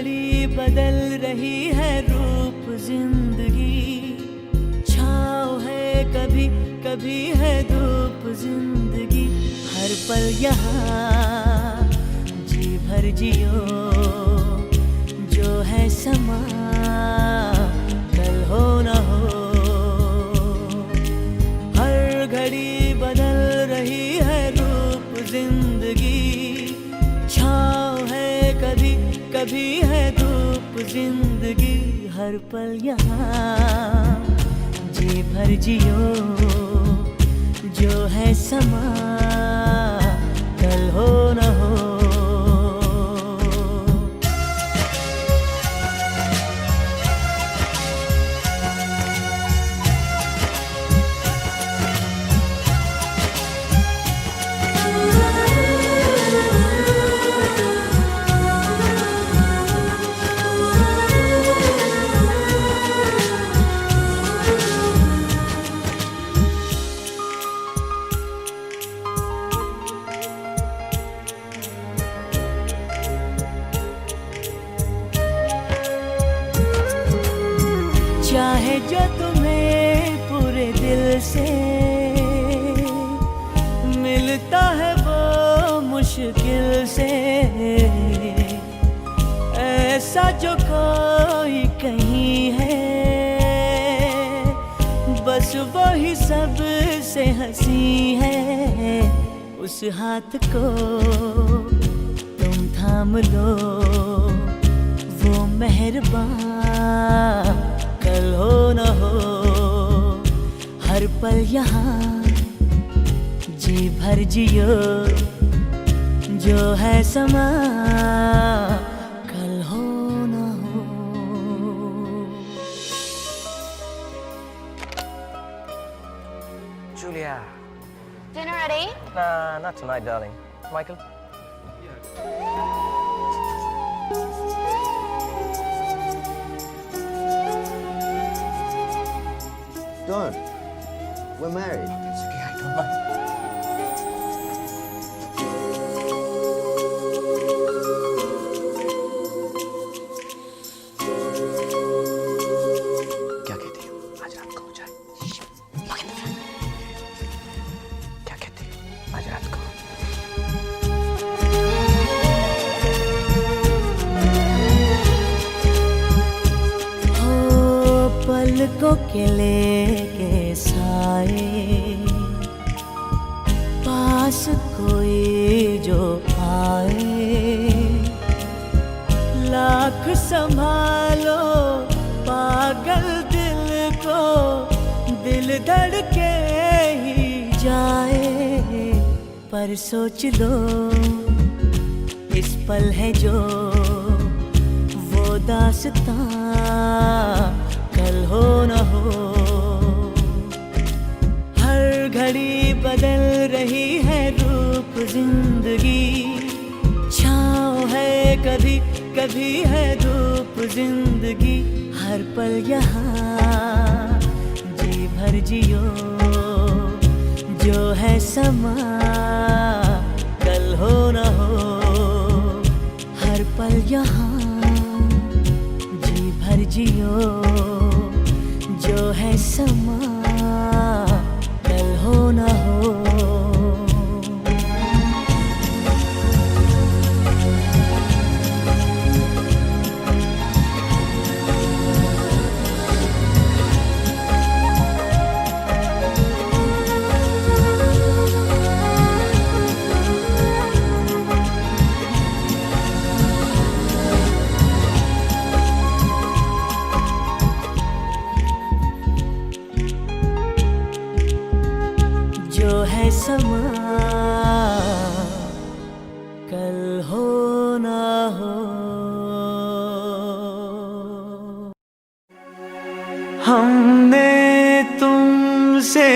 घड़ी बदल रही है रूप जिंदगी, छाँव है कभी कभी है धूप जिंदगी। हर पल यहाँ जी भर जियो, जो है समा कल हो न हो। हर घड़ी बदल रही है रूप जिंदगी, छाँव है कभी कभी है धूप जिंदगी। हर पल यहाँ जी भर जियो, जो है समा कल हो न हो। चाहे जो तुम्हें पूरे दिल से मिलता है वो मुश्किल से, ऐसा जो कोई कहीं है बस वही सब से हंसी है। उस हाथ को तुम थाम लो, वो मेहरबान कल हो न हो। हर पल यहाँ जी भर जियो, जो है समा कल हो न हो। Julia. Dinner ready? Nah, not tonight, darling. Michael? Don't. We're married. It's okay, I don't mind. क्या कहती हो? आज रात को हो जाए। क्या कहती हो? आज रात को। हो पलकों के लेके साए, पास कोई जो आए। लाख संभालो पागल दिल को, दिल धड़के ही जाए। पर सोच लो इस पल है जो वो दास्तां कल हो न हो। हर घड़ी बदल रही है रूप जिंदगी, छाँव है कभी कभी है धूप जिंदगी। हर पल यहाँ जी भर जियो, जो है समा कल हो न हो। हर पल यहाँ जी भर जियो, जो है समा कल हो न हो। जो है समा कल हो न हो। हमने तुमसे,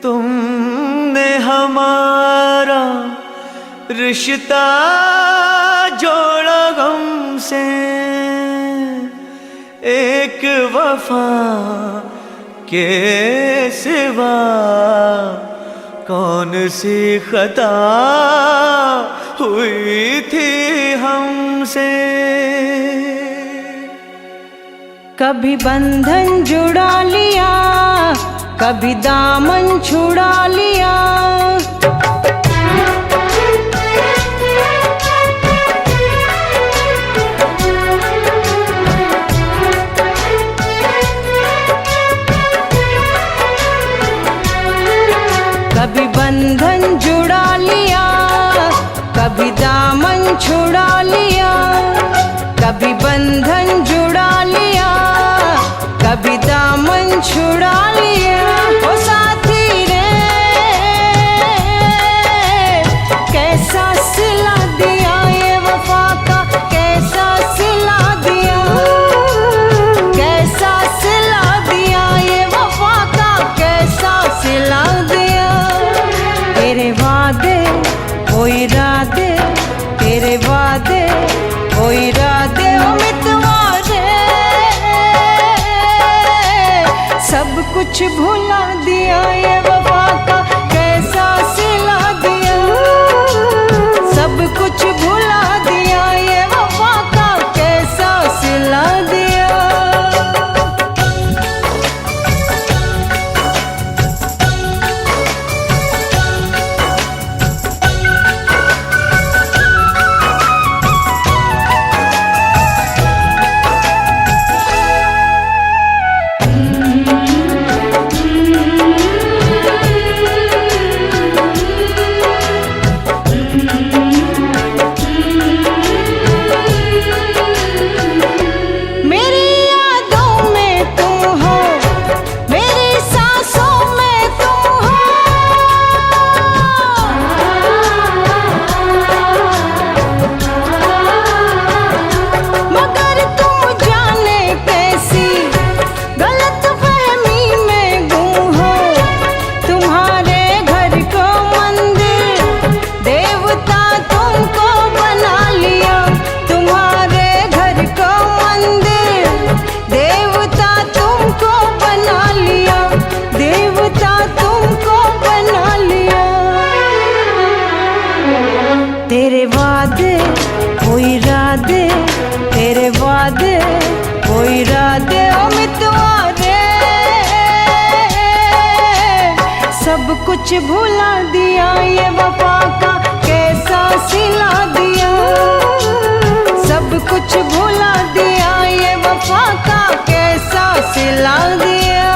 तुमने हमारा रिश्ता जोड़ा गम से। एक वफा के सिवा कौन सी खता हुई थी हमसे। कभी बंधन जुड़ा लिया, कभी दामन छुड़ा लिया। कभी बंधन जुड़ा लिया, कभी दामन छुड़ा लिया। कभी बंधन जुड़ा लिया, कभी दामन छुड़ा लिया। ओ साथी रे कैसा सिला दिया ये वफा का, कैसा सिला दिया, कैसा सिला दिया ये वफा का, कैसा सिला दिया। तेरे वादे वो इरादे, तेरे वादे वो इरादे, ओ मितवा रे सब कुछ भुला दिया ये वफा का, कैसा सिला दिया। सब कुछ भुला दिया ये वफा का, कैसा सिला दिया। तेरे वादे वो इरादे, तेरे वादे वो इरादे, ओ मितवा रे सब कुछ भुला दिया ये वफा का, कैसा सिला दिया। सब कुछ भुला दिया ये वफा का, कैसा सिला दिया।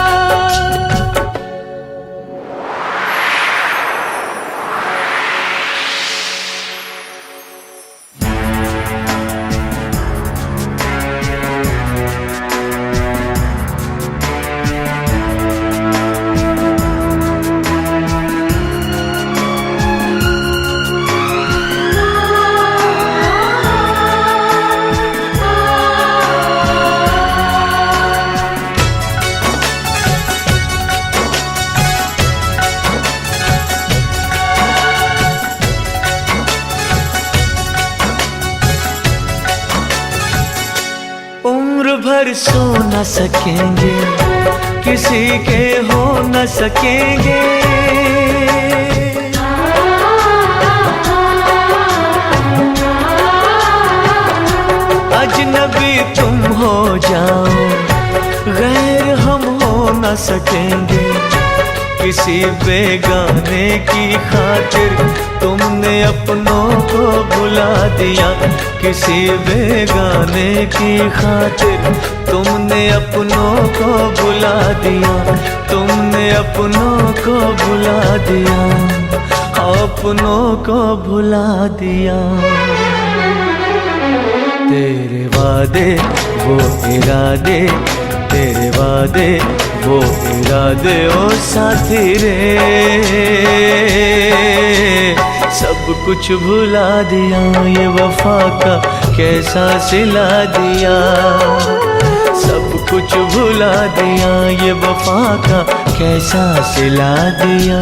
उम्र भर सो न सकेंगे, किसी के हो न सकेंगे। अजनबी तुम हो जाओ, गैर हम हो न सकेंगे। किसी बेगाने की खातिर तुमने अपनों को भुला दिया। किसी बेगाने की खातिर तुमने अपनों को भुला दिया। तुमने अपनों को भुला दिया, अपनों को भुला दिया। तेरे वादे वो इरादे, तेरे वादे वो इरादे, ओ साथी रे सब कुछ भुला दिया ये वफा का, कैसा सिला दिया। सब कुछ भुला दिया ये वफा का, कैसा सिला दिया।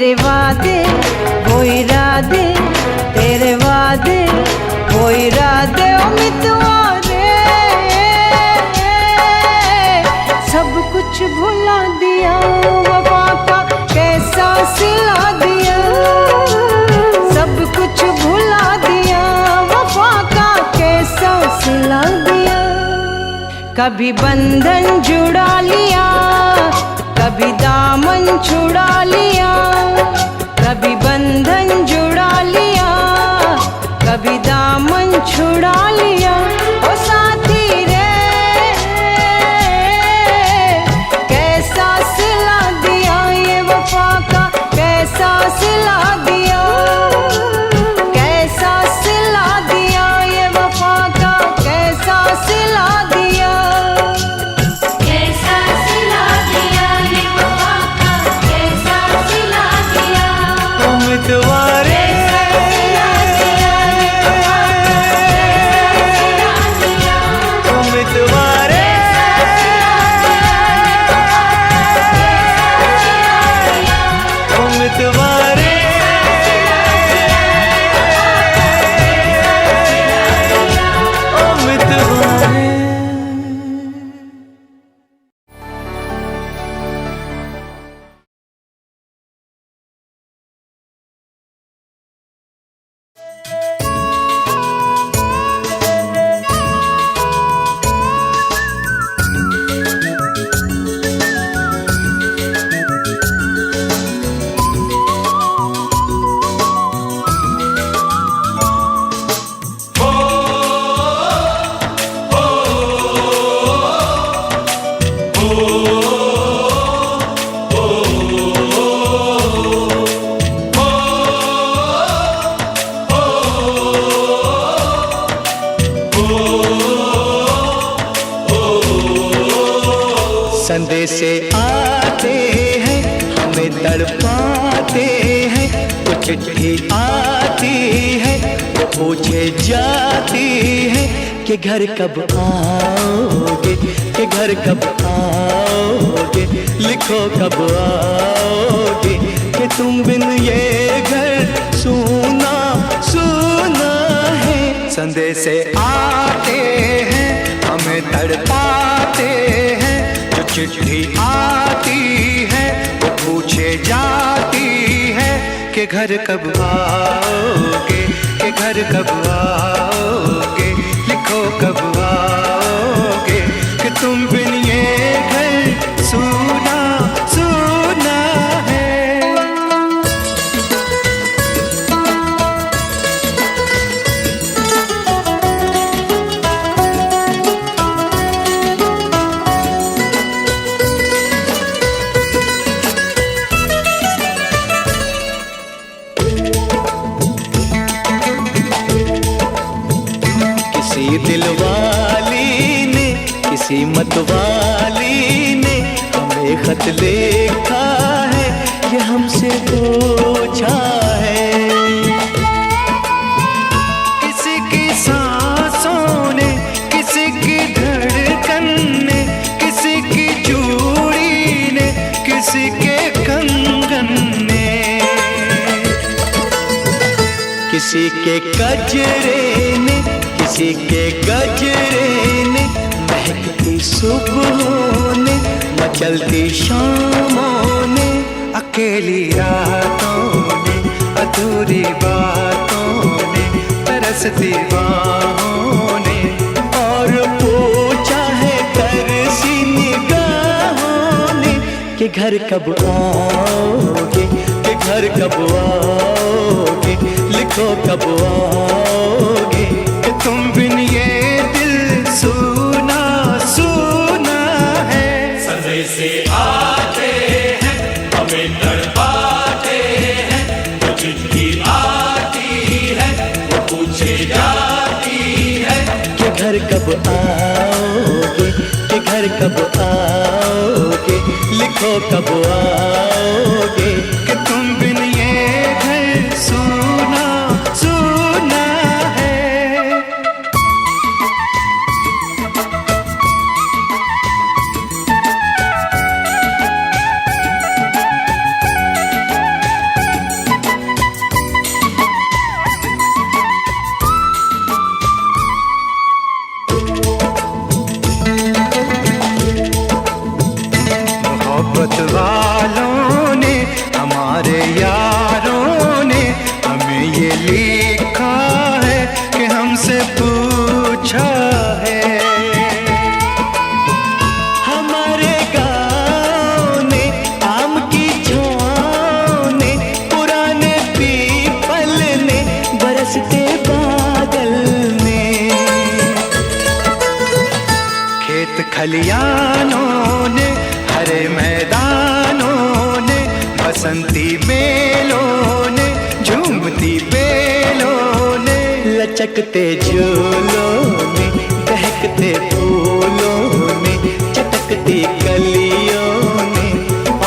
तेरे वादे वो इरादे, तेरे वादे वो इरादे ओ मितवारे, सब कुछ भुला दिया वफा का कैसा सिला दिया, सब कुछ भुला दिया वफा का कैसा सिला दिया। कभी बंधन जुड़ा लिया, कभी दामन छुड़ा लिया, कभी बंधन जुड़ा लिया, कभी दामन छुड़ा लिया। ओ साथी रे कैसा सिला दिया ये वफा का कैसा सिला दिया, कैसा सिला दिया ये वफा का कैसा सिला दिया, कैसा सिला दिया ये वफा का कैसा सिला दिया, उम्मीदवारे उम्मीदवारे उम्मीदवारे उम्मीदवारे। संदेशे आते हैं हमें तड़पाते हैं, कुछ चिट्ठी आती है वो पूछे जाती है कि घर कब आओगे, कि घर कब आओगे, लिखो कब आओगे, कि तुम बिन ये घर सूना सूना है। संदेशे आते हैं हमें तड़पाते हैं, जो चिट्ठी आती है वो पूछे जाती है कि घर कब आओगे, कि घर कब आओगे, लिखो कब आओगे, कि तुम बिन ये घर सूना सूना है। किसी दिलवाली ने किसी मतवाली ने हमें खत लिखा है, ये हमसे पूछा है। किसी की सांसों ने, किसी की धड़कन ने, किसी की चूड़ी ने, किसी के कंगन ने, किसी के गजरे ने, किसी के गजरे ने, महकती सुबहों ने, मचलती शामों ने, अकेली रातों ने, अधूरी बातों ने, तरसती बाहों ने, और पूछा है तरसी निगाहों ने कि घर कब आओगे, कि घर कब आओगे, लिखो कब आओगे, कि तुम बिन ये दिल सूना सूना है। संदेशे आते हैं हमें तड़पाते हैं, जो चिट्ठी आती है वो पूछे जाती है कि घर कब आओगे, कि घर कब आओगे, लिखो कब आओगे, कि तुम बिन ये घर सूना सूना है। पूछा है। हमारे गाँव ने आम की छाँव ने पुराने पीपल ने बरसते बादल ने खेत खलियानों ने हरे मैदानों ने बसंती बेलों ने झूमती बेलों ने लचकते झूलों ने दहकते फूलों ने चटकती कलियों ने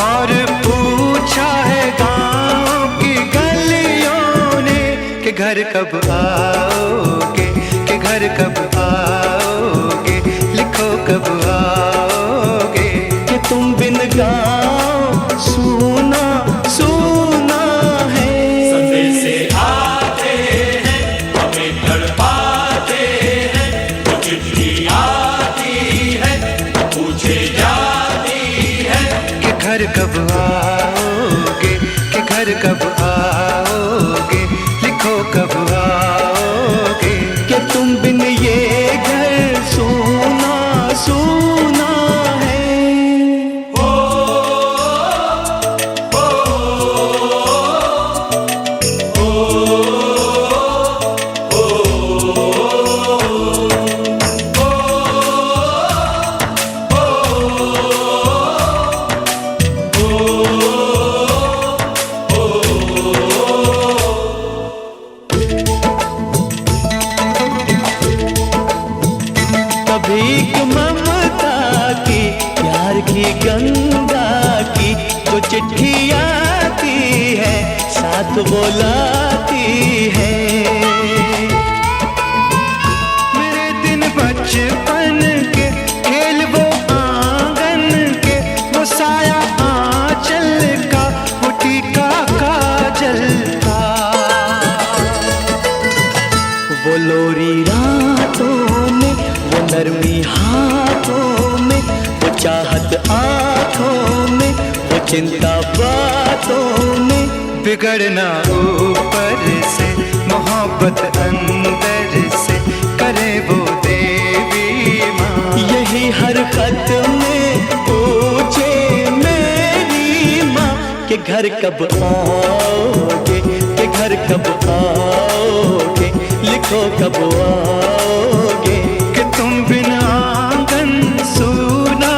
और पूछा है गाँव की गलियों ने कि घर कब आओगे, कि घर कब आओगे, लिखो कब आओगे कि तुम बिन गाँव सूना सूना है। संदेशे आते हैं हमें तड़पाते हैं, वो चिट्ठी आती है पूछे जाती है कि घर कब आओगे, कि घर कब आओगे, लिखो कब आओगे कि तुम बिन ये घर सूना सूना है। भीख ममता की प्यार की गंगा की जो चिट्ठी आती है साथ बुलाती है। मेरे दिन बचपन के खेल वो आंगन के वो साया आंचल का वो टीका काजल का वो लोरी रातों में वो नरमी हाथों में वो चाहत आँखों में वो चिंता बातों में बिगड़ना ऊपर से मोहब्बत अंदर से करे वो देवी माँ। यही हर खत में पूछे मेरी माँ कि घर कब आओगे, कि घर कब आओगे, लिखो कब आओगे कि तुम बिना आंगन सूना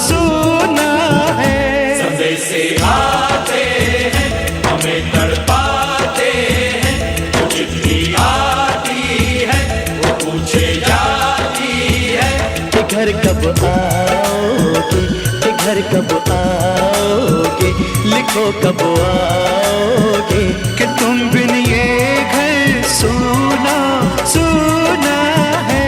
सूना है। संदेशे आते हैं हमें तड़पाते हैं, वो चिट्ठी आती है वो पूछे जाती है कि घर कब आओगे, कि घर कब आओगे, लिखो कब आओगे कि तुम बिन ये घर सूना सूना है।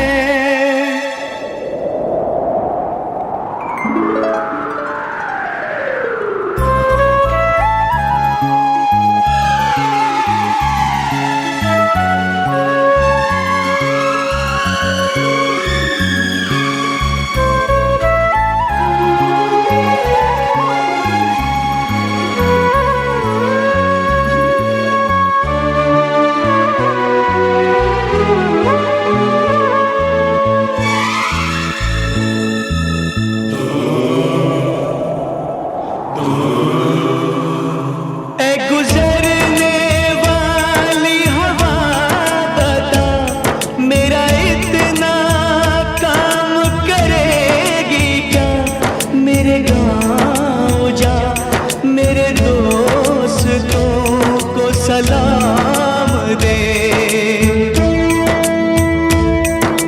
सलाम दे।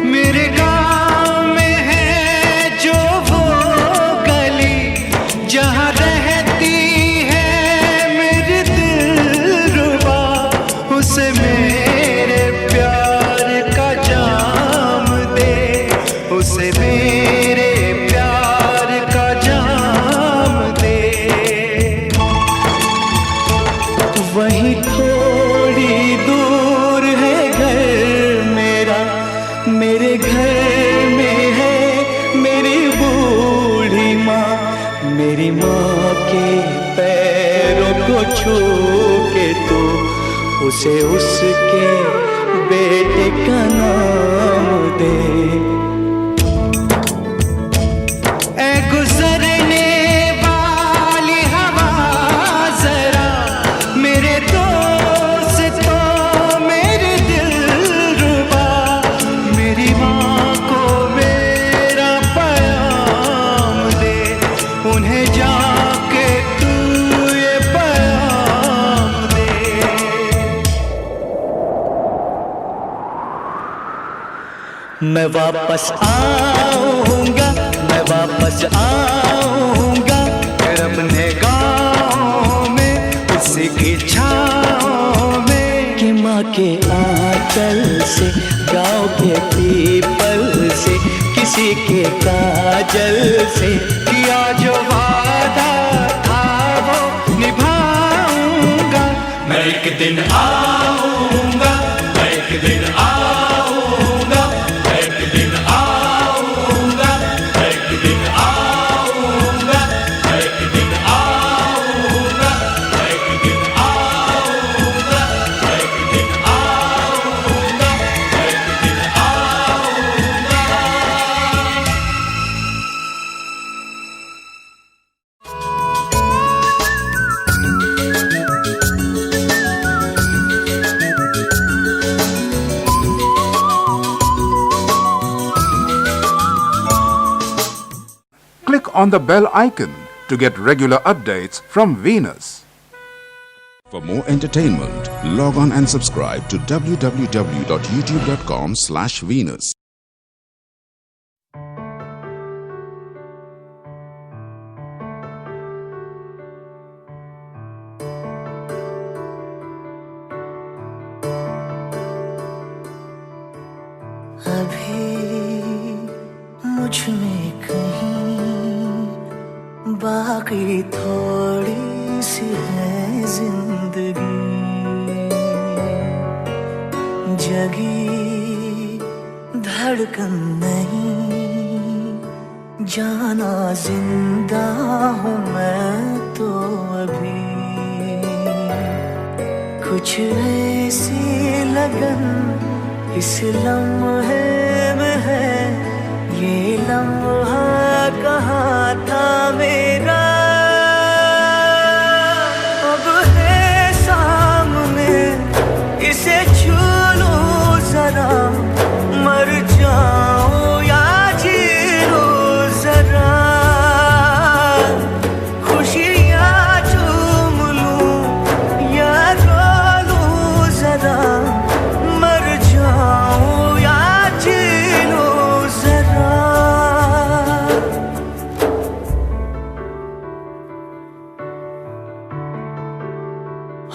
मेरे गाँव में है जो वो गली जहाँ रहती है मेरी दिलरुबा, उसे मेरे प्यार का जाम दे, उसे मेरे प्यार का जाम दे। वहीं थोड़ी दूर है घर मेरा, मेरे घर में है मेरी बूढ़ी माँ। मेरी माँ के पैरों को छू के तो उसे उसके बेटे का नाम दे। ए गुजरने वाली हवा जरा मेरे दोस्तों मेरे दिलरुबा, मेरी माँ को मेरा पैगाम दे, उन्हें जाके तू ये पैगाम दे। मैं वापस आऊंगा, मैं वापस आऊंगा, फिर अपने गाँव में उसी की छाँव में, कि माँ के आंचल से, गाँव के पीपल से, किसी के काजल से, किया जो वादा था वो निभाऊंगा। मैं एक दिन आऊंगा, मैं एक दिन आऊंगा, मैं एक दिन आऊंगा, मैं एक दिन आऊंगा, मैं एक दिन आऊंगा, मैं एक दिन आऊंगा, मैं एक दिन आऊंगा, मैं एक दिन आऊंगा। Click on the bell icon to get regular updates from Venus. For more entertainment, log on and subscribe to www.youtube.com/Venus. अभी मुझ में कहीं बाकी थोड़ी सी है जिंदगी, जगी धड़कन नहीं, जाना जिंदा हूँ मैं तो अभी। कुछ ऐसी लगन इस लम्हे में है, ये लम्हा कहाँ था मेरा, अब है सामने, इसे छू लूं जरा, मर जाऊं या जी लूं जरा, खुशियाँ चूम लूं या रो लूं जरा, मर जाऊं या जी लूं जरा।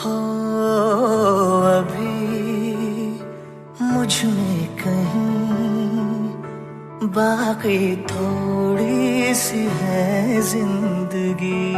हो अभी मुझ में कहीं बाकी थोड़ी सी है जिंदगी।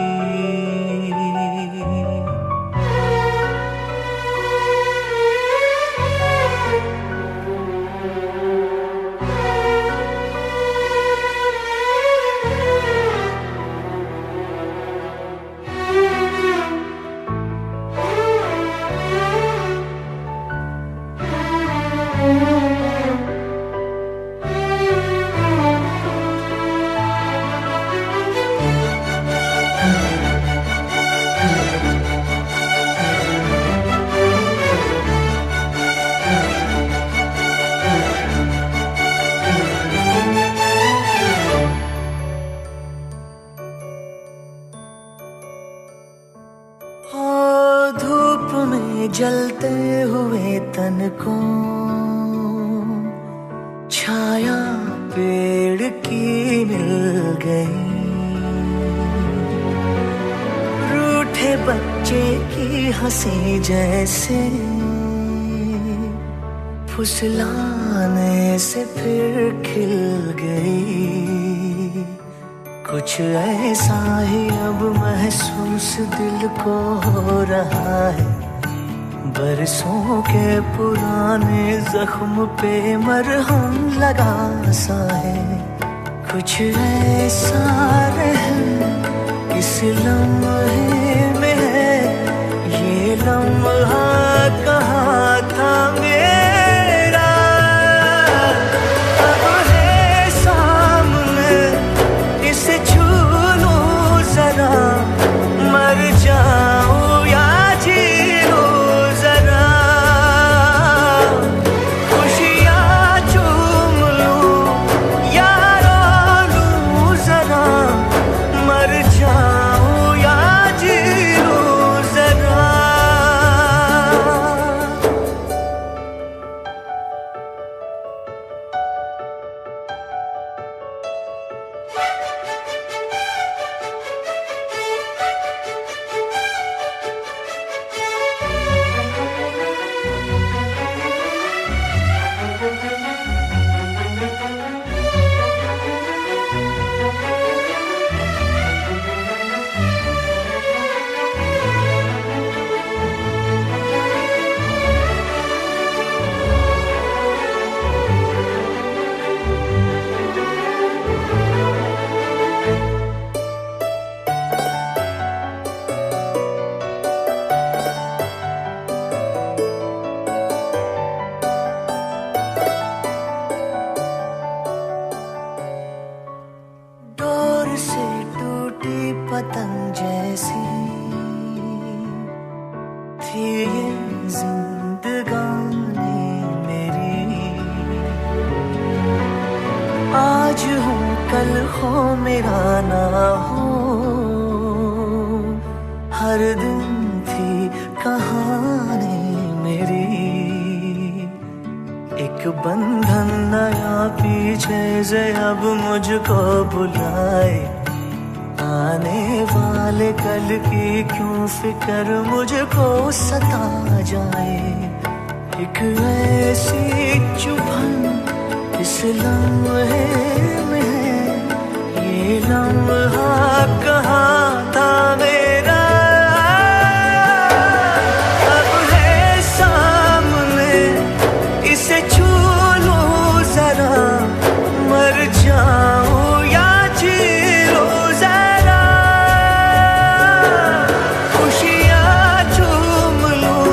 धूप में जलते हुए तन को छाया पेड़ की मिल गई, रूठे बच्चे की हंसी जैसे फुसलाने से फिर खिल गई। कुछ ऐसा ही अब महसूस दिल को हो रहा है, बरसों के पुराने जख्म पे मरहम लगा सा है। कुछ ऐसा रहम इस लम्हे में है, ये लम्हा कहाँ था मेरा। मेरा ना हो, हर दिन थी कहानी मेरी, एक बंधन नया पीछे से अब मुझको बुलाए, आने वाले कल की क्यों फिक्र मुझको सता जाए, एक ऐसी चुभन इस लम्हे में है, ये लम्हा कहाँ था मेरा, अब है सामने इसे छू लूं जरा, मर जाऊं या जी लूं जरा, खुशियाँ झूम लूं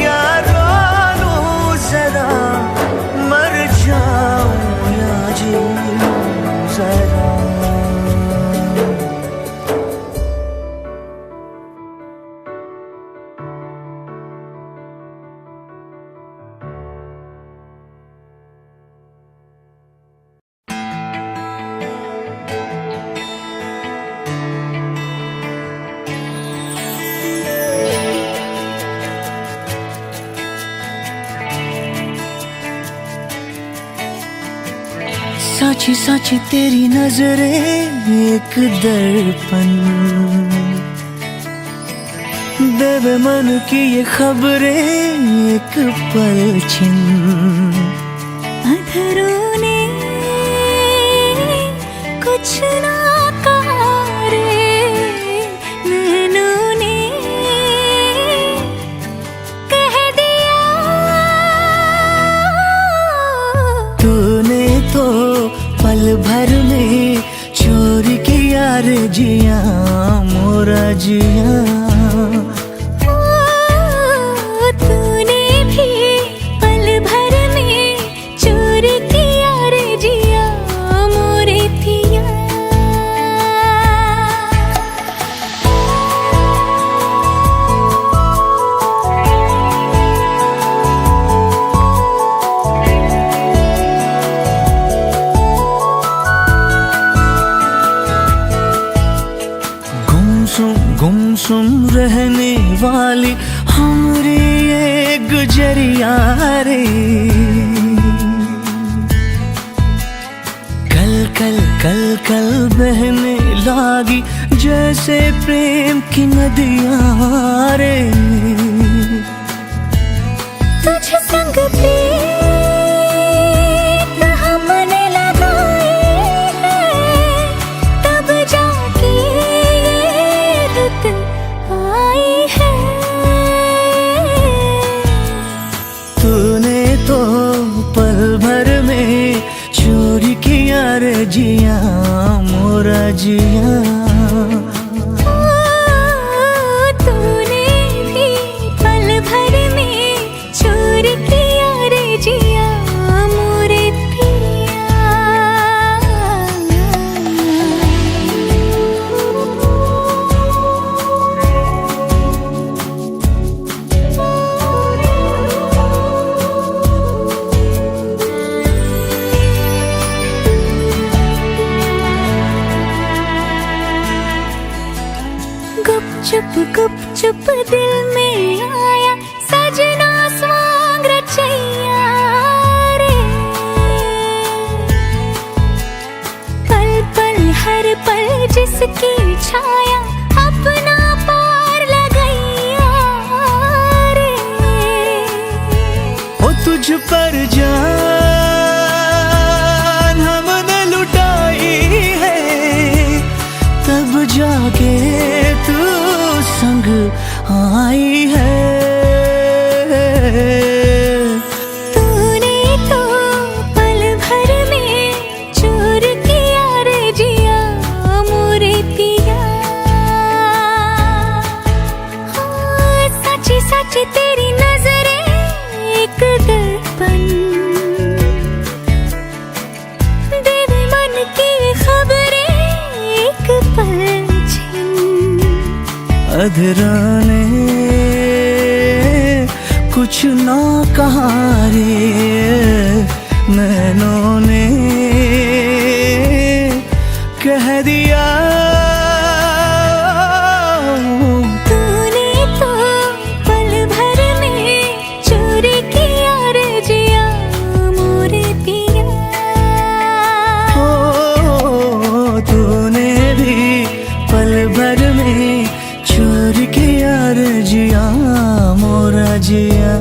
या रो लूं जरा, मर जाऊं या जी लूं जरा। साची साची तेरी नजरें एक दर्पण, देवे मन की ये खबरें एक पलछिन, अधरों ने कुछ ना कहा रे, नैनों ने कह दिया, तूने तो पल भर में चोरी किया रे जिया मोरा जिया, तूने भी पल भर में चोरी किया रे जिया मोरे थिया। गुमसुम रहने वाली हमरी ये गुजरिया रे, कल कल कल कल बहने लागी जैसे प्रेम की नदियां रे, तुझ संग प्रीत हमने लगाए हैं, तब जाके रुत आई है, तूने तो पल भर में चोरी किया रे जिया मोरा जिया, तूने भी पल भर में चोरी किया रे जिया मोरे गुप चुप दिल में आया सजना स्वांग रचैया रे, पल पल हर पल जिसकी छाया अपना पार लगैया रे, ओ तुझ पर जान हमने लुटाई है, तब जाके तू संग आई है, तूने तो पल भर में चोर किया रे जिया मोरे पिया, सच्ची सच्ची तेरी नजरें एक दर्पण, देवे मन की खबरें एक पलछिन, अधराने कुछ ना कहा रे, नैनों ने कह दिया। तूने तो पल भर में चोरी किया रे जिया मोरे पिया। ओ तूने भी पल भर में चोरी किया रे जिया मोरा जिया।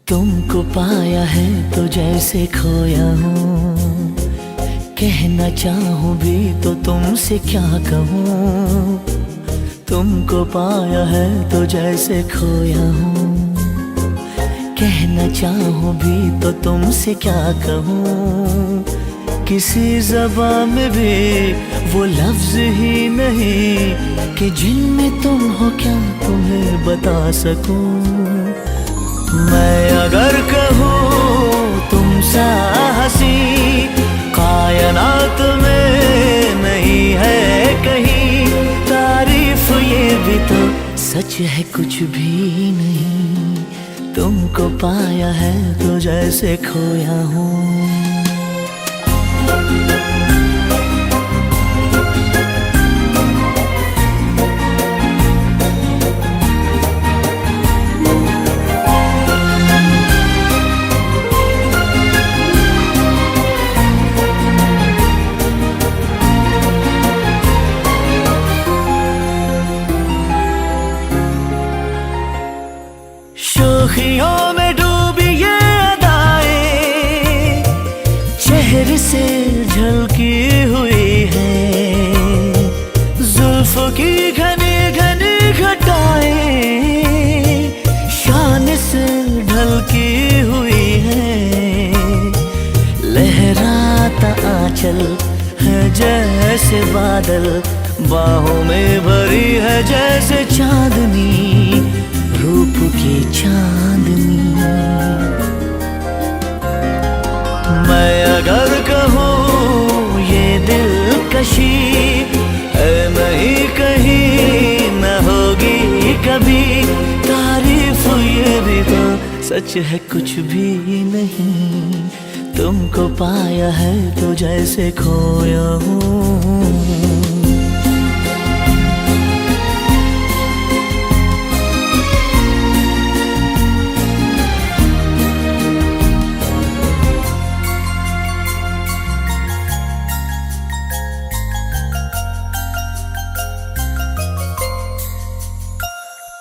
तुमको पाया है तो जैसे खोया हूँ, कहना चाहूँ भी तो तुमसे क्या कहूँ। तुमको पाया है तो जैसे खोया हूँ, कहना चाहूँ भी तो तुमसे क्या कहूँ। किसी ज़बान में भी वो लफ्ज़ ही नहीं कि जिनमें तुम हो क्या तुम्हें बता सकूँ। मैं अगर कहूँ तुम सा हंसी कायनात में नहीं है कहीं, तारीफ ये भी तो सच है कुछ भी नहीं। तुमको पाया है तो जैसे खोया हूँ। शोखियों में डूबी ये अदाएं चेहरे से झलकी हुई है, जुल्फों की घनी घनी घटाएं शान से ढलकी हुई है। लहराता आंचल है जैसे बादल, बाहों में भरी है जैसे चांदनी, रूप की चांदनी। मैं अगर कहूँ ये दिलकशी है नहीं कहीं न होगी कभी, तारीफ ये भी तो सच है कुछ भी नहीं। तुमको पाया है तो जैसे खोया हूँ।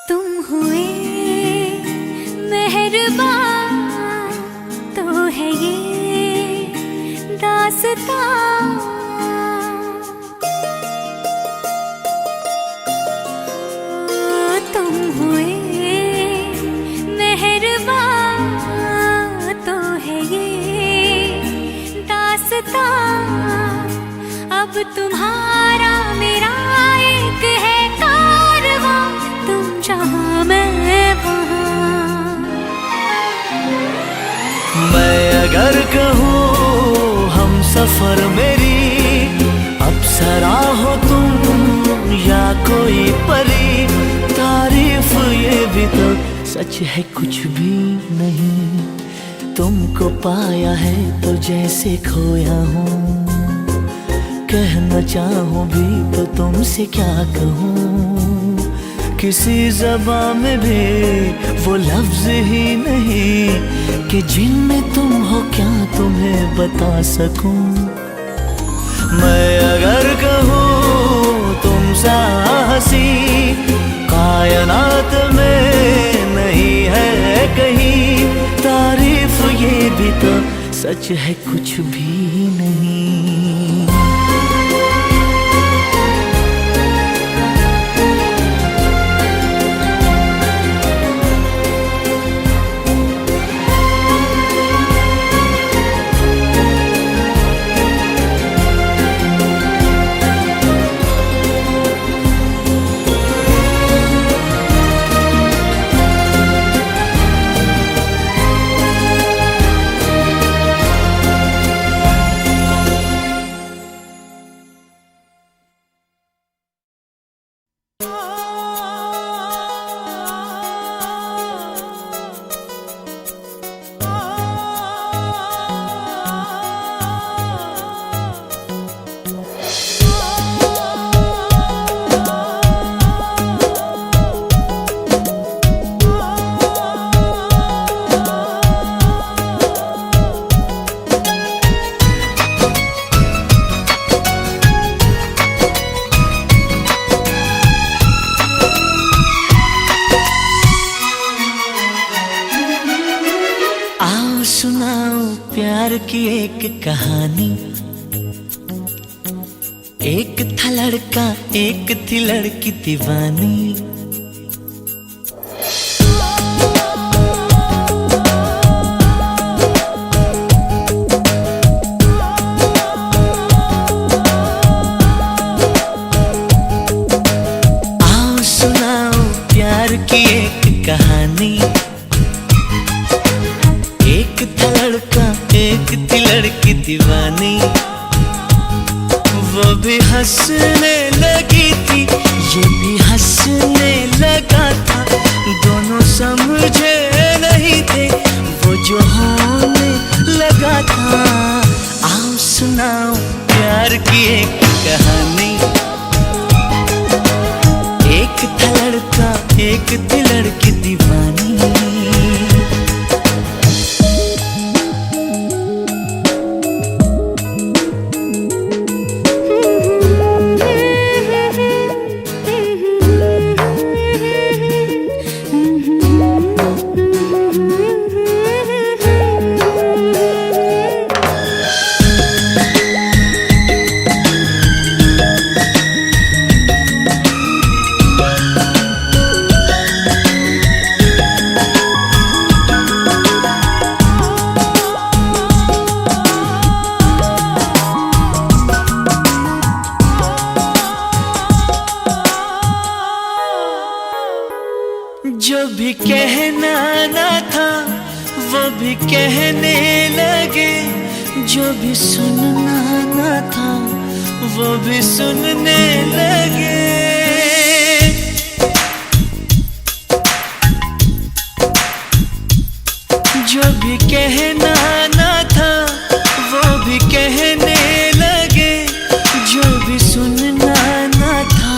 तुम हुए मेहरबान तो है ये दास्तां, अब तुम्हारा मेरा एक है कारवां, तुम जहाँ मैं वहाँ। मैं अगर कहूँ हम सफर मेरी अप्सरा हो तुम या कोई परी, तारीफ ये भी तो सच है कुछ भी नहीं। तुमको पाया है तो जैसे खोया हूँ, कहना चाहूँ भी तो तुमसे क्या कहूँ। किसी ज़बान में भी वो लफ्ज़ ही नहीं कि जिनमें तुम हो क्या तुम्हें बता सकूँ। मैं अगर कहूँ तुम सा हंसी कायनात में नहीं है कहीं, तारीफ ये भी तो सच है कुछ भी नहीं। प्यार की एक कहानी। एक था लड़का एक थी लड़की दीवानी। आओ सुनाओ प्यार की एक कहानी। एक था लड़का एक थी लड़की दीवानी। वो भी हंसने लगी थी ये भी हंसने लगा था। दोनों समझे नहीं थे वो जो होने लगा था। आओ सुनाओ प्यार की एक कहानी। एक था लड़का एक थी लड़की दीवानी। जो भी कहना ना था वो भी कहने लगे। जो भी सुनना ना था वो भी सुनने लगे। जो भी कहना ना था वो भी कहने लगे। जो भी सुनना ना था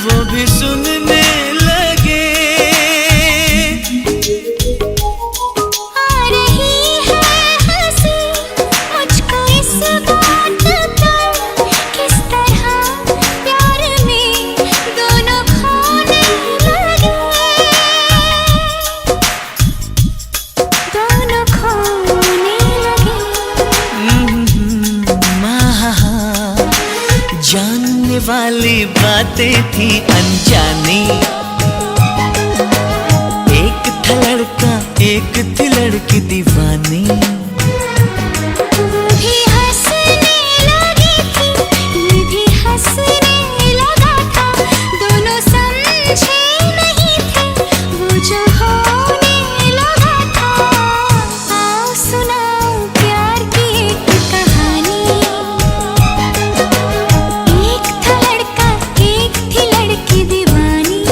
वो भी सुनने लगे। जानने वाली बातें थी अनजानी। एक था लड़का एक थी लड़की दीवानी। भी हंसने लगी थी ये भी हंसने लगा था। दोनों समझे नहीं थे वो जो होने लगा था। आओ सुनाओ प्यार की एक कहानी। एक था लड़का एक थी लड़की दीवानी।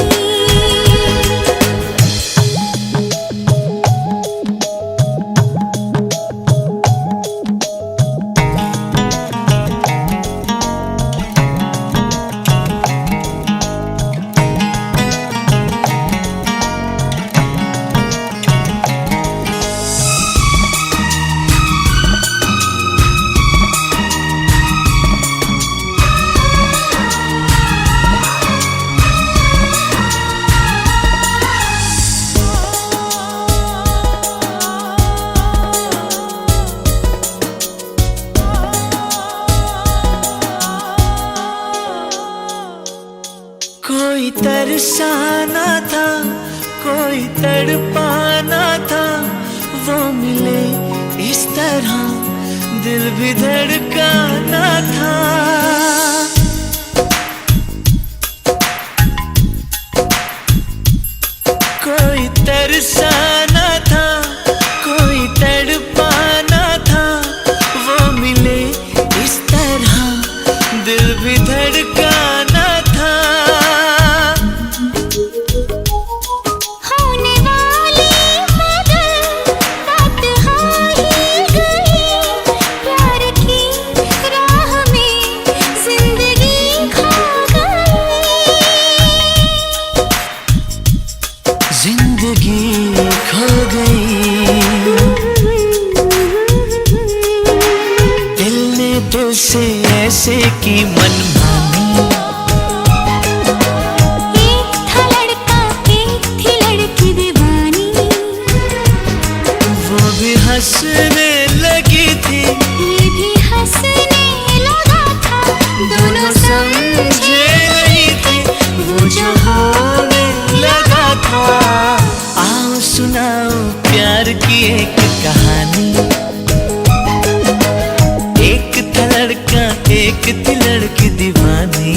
कोई तरसाना था, कोई तड़पाना था, वो मिले इस तरह दिल भी धड़काना था। कोई तरसाना था, कोई तड़पाना था, वो मिले इस तरह दिल भी धड़काना था। होने वाली मगर बात हो ही गई, प्यार की राह में जिंदगी खो गई। जिंदगी खो गई, दिल ने दिल से ऐसे की मनमानी। एक था लड़का, एक थी लड़की दीवानी, वो भी हंसने लगी थी, ये भी हंसने लगा था। दोनों समझे नहीं थे वो जो होने लगा था। आओ सुनाओ प्यार की एक कहानी। एक था लड़का, एक थी लड़की दीवानी।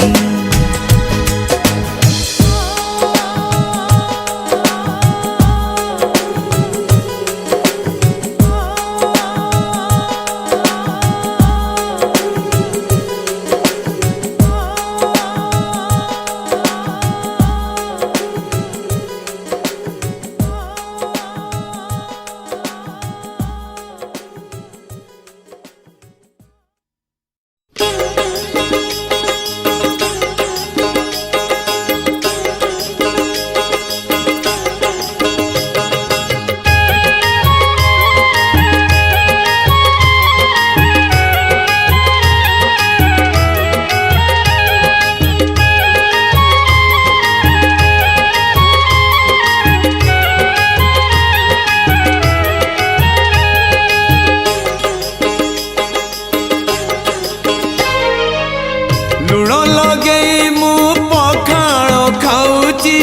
लुण लगेई मु पखाण खाऊची,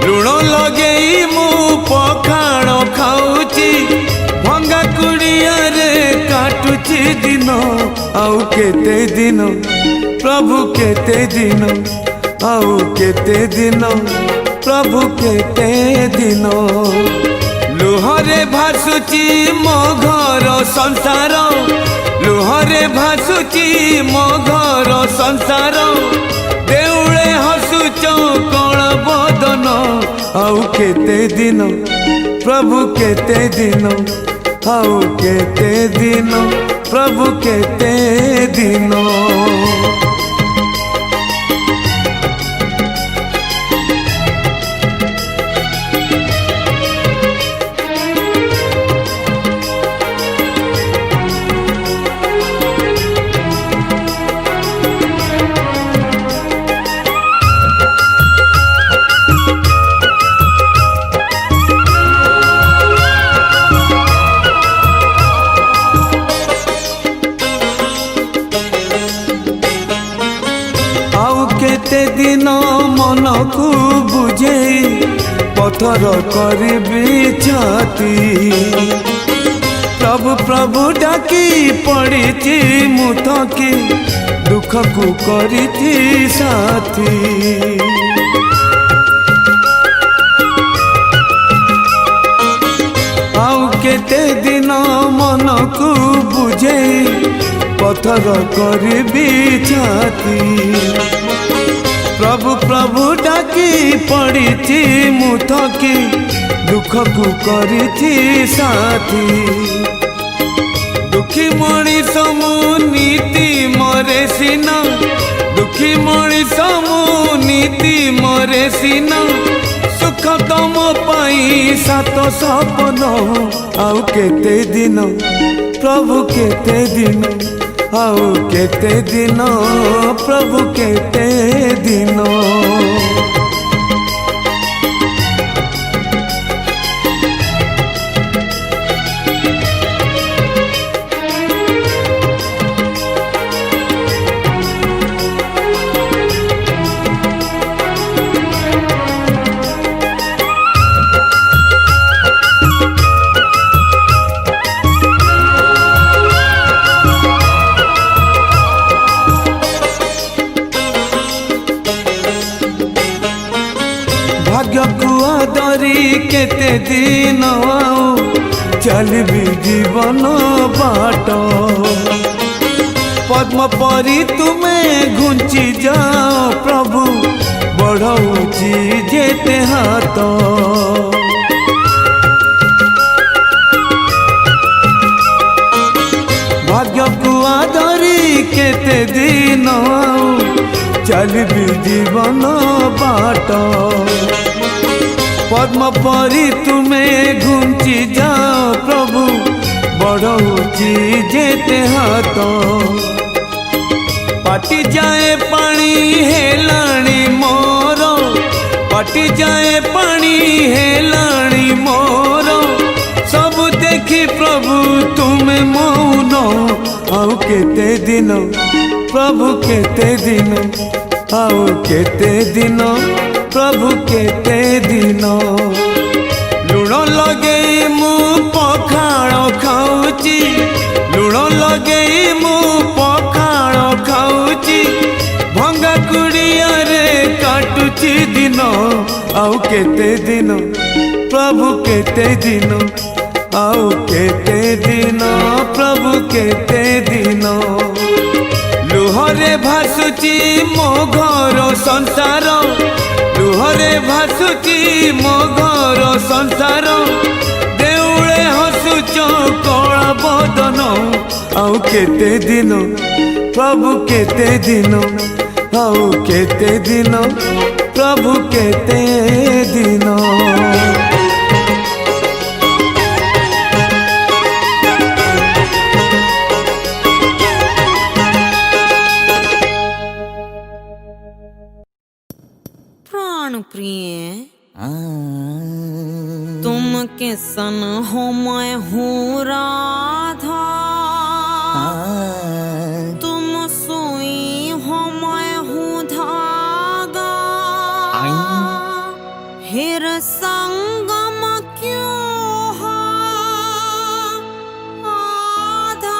लुण लगेई मु पखाण खाऊची, भंगा कुड़िया रे काटुची दिन आउ केते दिन, प्रभु केते दिन आउ केते दिन, प्रभु केते दिन। लुहरे भासुची मो घर संसार, लुहरे भासुची मो घर संसार, देउळे हसुच कण बदन आउ केते दिन, प्रभु केते दिन आउ केते दिन, प्रभु केते दिन। केते दिन मन को बुझे पथर करी छाती, प्रभु प्रभु डाकी पड़ी मुथकी, दुख को करी साथी। आउ केते दिन मन को बुझे पथर करी छाती, प्रभु प्रभु डाकी पड़ी मुथकी, दुख को करी साथी। दुखी मणिष मु नीति मरे सीना, दुखी मणिष मु नीति मरे सीना, सुख तम पाई सात सपन आउ केते दिन, प्रभु केते दिन आउ केते दिन, प्रभु केते दिन। भाग्यकु आदरी केते दिन आउ चलबी जीवन बाट पद्म परी तुम्हें घुंची जाओ प्रभु बढ़ौची जेते हाथ भाग्यकु आदरी केते दिन चलबी जीवन बाट पद्म परी तुम्हें घुंची जाओ प्रभु बढ़ौची जेते हाथ पाटी जाए पानी हेलाणी मोर पाटी जाए पानी हेलाणी मोर सब देखी प्रभु तुम्हें मौन आउ केते दिन प्रभु केते दिन आउ केते दिन प्रभु केते दिन लुण लगे मु पखाड़ खाऊची लुण लगे मु पखाड़ खाऊची भंगा कुड़िया रे काटुची दिन आउ केते दिन प्रभु केते दिन आउ केते दिन प्रभु केते दिन लुहरे भासुची मो घर संसार लुहरे भासुची मो घर संसार देउळे हसुच कला बदन आउ केते दिन प्रभु केते दिन आउ केते दिन प्रभु केते दिन प्रिय तुम किसन हो मैं हूँ राधा तुम सुई हो मैं हूँ धागा हिर संगम क्यों हो आधा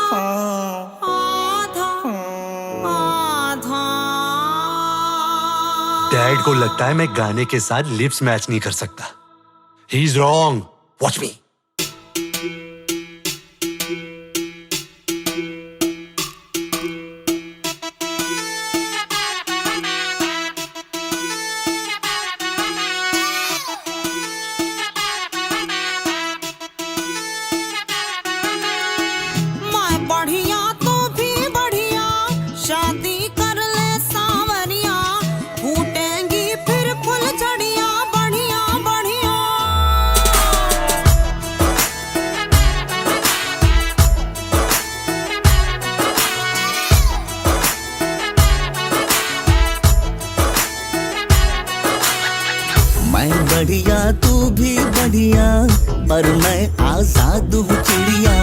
आधा आधा। डैड को लगता है मैं गाने के साथ लिप्स मैच नहीं कर सकता। ही इज रॉन्ग, वॉच मी। बढ़िया तू भी बढ़िया पर मैं आजाद हूँ चिड़िया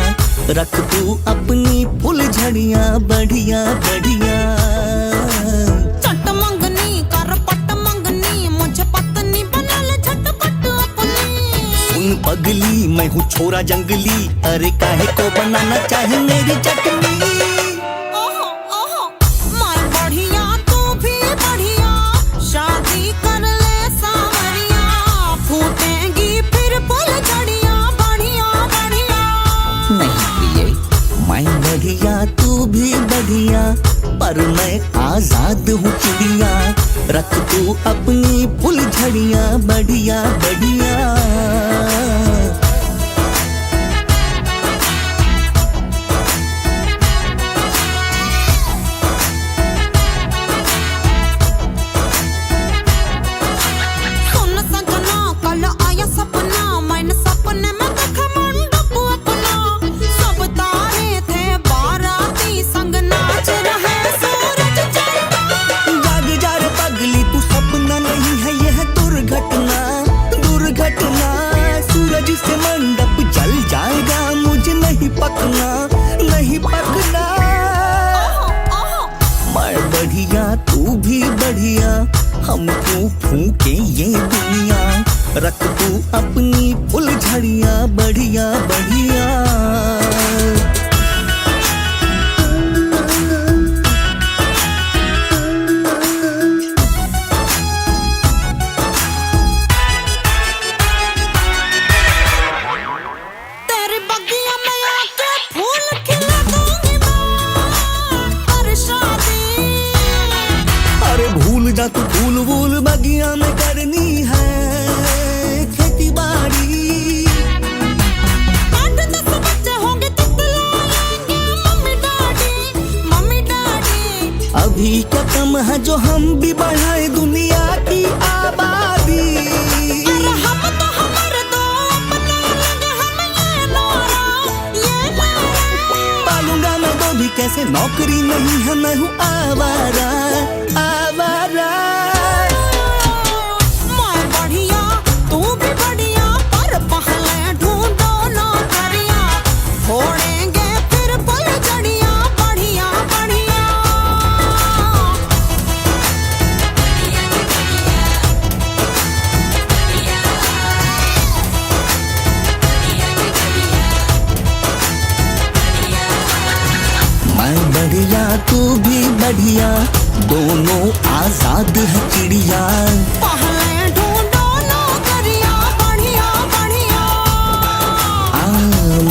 रख तू अपनी फुल झड़िया बढ़िया बढ़िया। चट मंगनी कर पट मंगनी मुझे पत्नी बना ले झटपट अपनी। सुन पगली मैं हूँ छोरा जंगली अरे काहे को बनाना चाहे मेरी चटनी। बढ़िया तू भी बढ़िया पर मैं आजाद हूँ चिड़िया रख तू अपनी फुल झड़िया बढ़िया बढ़िया। नहीं पकना मैं बढ़िया तू भी बढ़िया हम क्यों फूके ये दुनिया रख तू अपनी फुल झड़िया बढ़िया बढ़िया। फूल वूल बगिया में करनी है खेती बाड़ी। 8-10 बच्चे होंगे तो बुलाएंगे मम्मी डैडी। अभी क्या कम है जो हम भी बढ़ाए दुनिया की आबादी। अरे हम तो हमारे दो अपने लगे हम ये नारा। पालूंगा मैं दो भी कैसे, नौकरी नहीं है मैं हूँ आवारा आवारा। मैं बढ़िया तू भी बढ़िया, पर पहले ढूंढो नौकरियां। फोड़ेंगे फिर पल जड़ियां, बढ़िया बढ़िया। मैं बढ़िया तू भी बढ़िया, दोनों आजाद है चिड़िया। पहले ढूंढो नौकरियां, बढ़िया बढ़िया।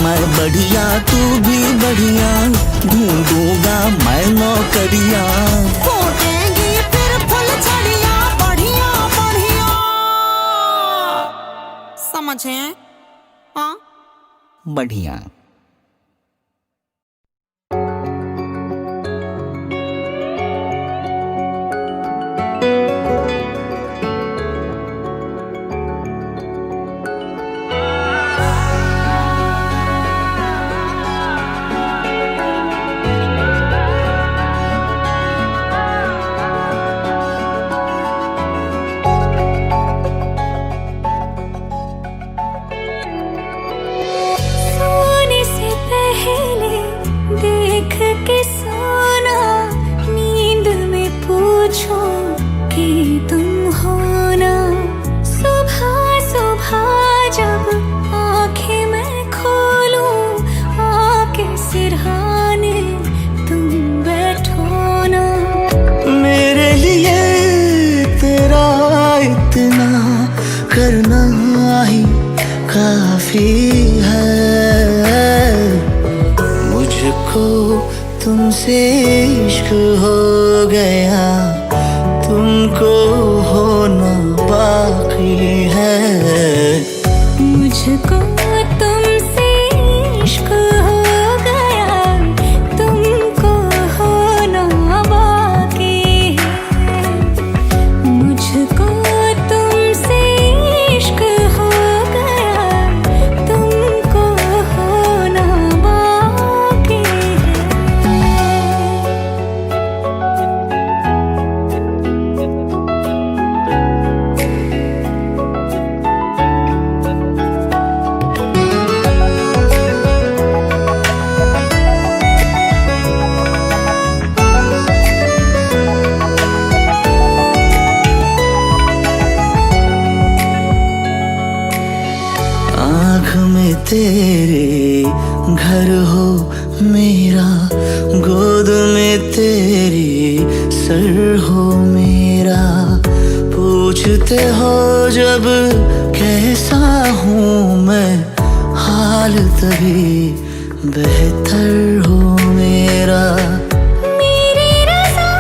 मैं बढ़िया तू भी बढ़िया, ढूंढूंगा मैं नौकरिया। फूटेंगी फिर फूल झड़ियां, बढ़िया बढ़िया। समझे? हाँ बढ़िया। सोने से पहले देख के सोना, नींद में पूछो कि तुम हो ना। सुबह सुबह जब आंखें मैं खोलूं, आके सिरहाने तुम बैठो ना। मेरे लिए तेरा इतना करना ही काफी है। मुझको तुमसे इश्क हो गया, तुमको होना बाकी है। मुझको तुमसे इश्क हो गया, तुमको होना बाकी है। मुझको तुमसे इश्क हो गया, तुमको होना बाकी है। आँख में तेरे घर हो मेरा, गोद में तेरी सर हो मेरा। पूछते हो जब कैसा हूँ मैं, हाल तभी बेहतर हो मेरा। मेरी रज़ा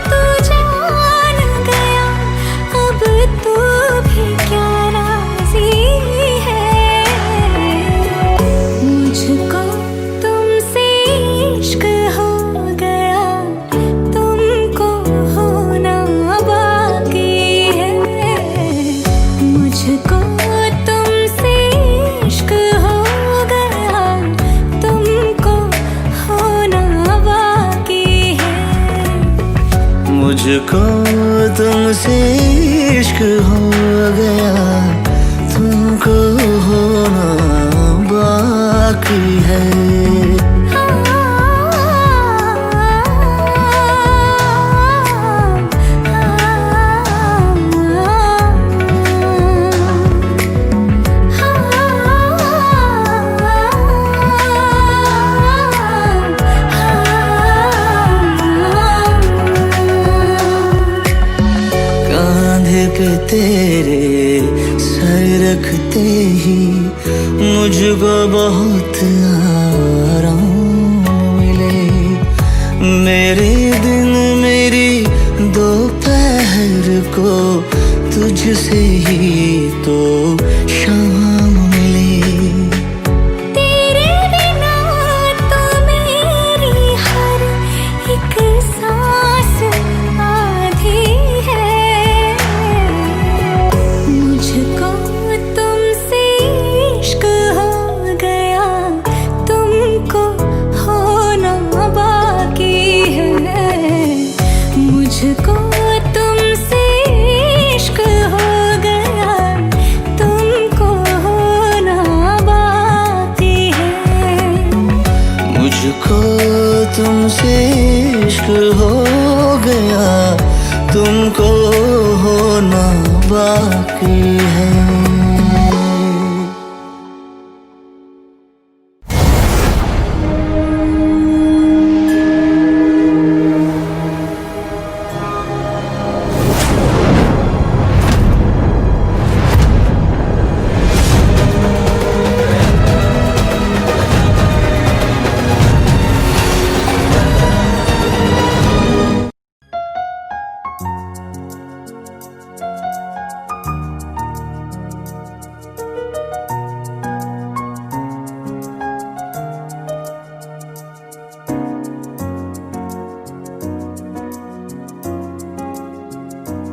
तू जान गया, अब तू भी क्या राज़ी है। मुझको तुमसे इश्क हो गया, तुमको होना बाकी है। मुझको तुमसे इश्क हो गया, तुमको होना बाकी है। मुझको तुमसे इश्क हो गया, तुमको होना बाकी है। कांधे पे तेरे सर रखते ही मुझको बहुत आराम मिले। मेरे दिन मेरी दोपहर को तुझसे ही तो शाम मिले। तेरे बिना तो मेरी हर एक सांस आधी है। मुझको तुमसे इश्क हो गया, तुमको होना बाकी है। मुझको तुमसे इश्क हो गया, तुमको होना बाकी है। मुझको तुमसे इश्क हो गया, तुमको होना बाकी है।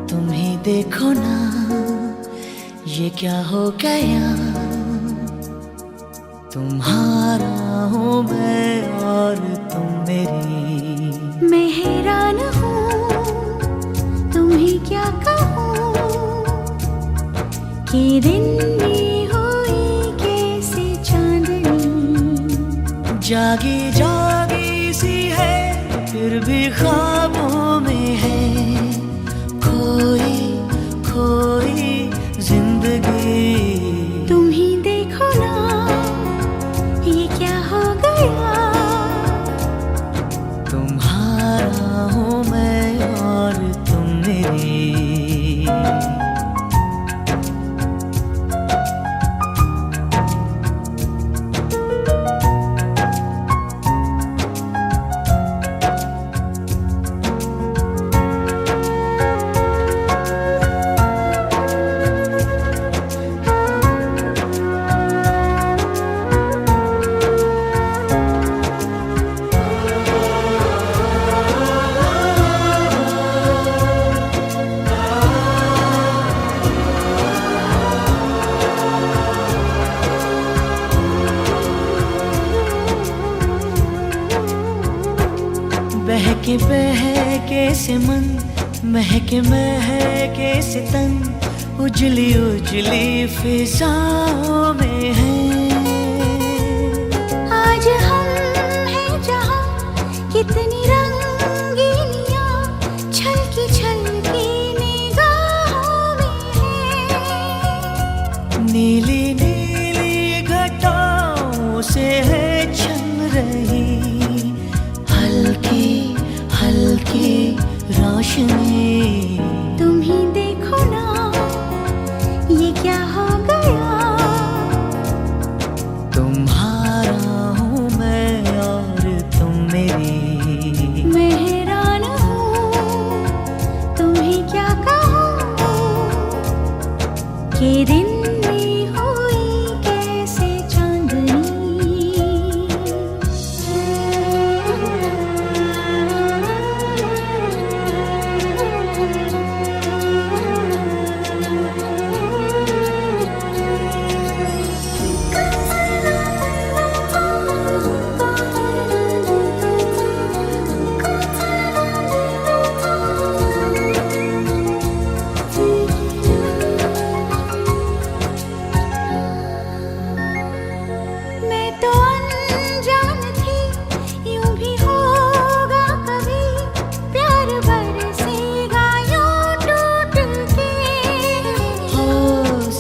तुम ही देखो ना ये क्या हो गया। तुम्हारा हूँ मैं और तुम मेरी। मैं हैरान हूँ तुम्हें क्या कहूँ कि दिन में हुई कैसे चांदनी। जागी जागी सी है फिर भी ख्वाबों में है खोई खोई जिंदगी। तुम ही देखो ना ये क्या हो गया। तुम्हारा हूँ मैं और तुम मेरी। बहके बहके से मन महके महके से तन उजली उजली फिजाओं में है। आज हम हैं जहाँ कितनी रंगीनियाँ छलकी छलकी निगाहों में है। नीली नीली घटाओं से है छन रही हल्की हल्की रोशनी। तुम ही देखो ना ये क्या हो गया। तुम्हारा हूँ मैं और तुम मेरी। मैं हैरान हूँ तुम्हें क्या कहूँ कि दिन में हुई कैसे चांदनी।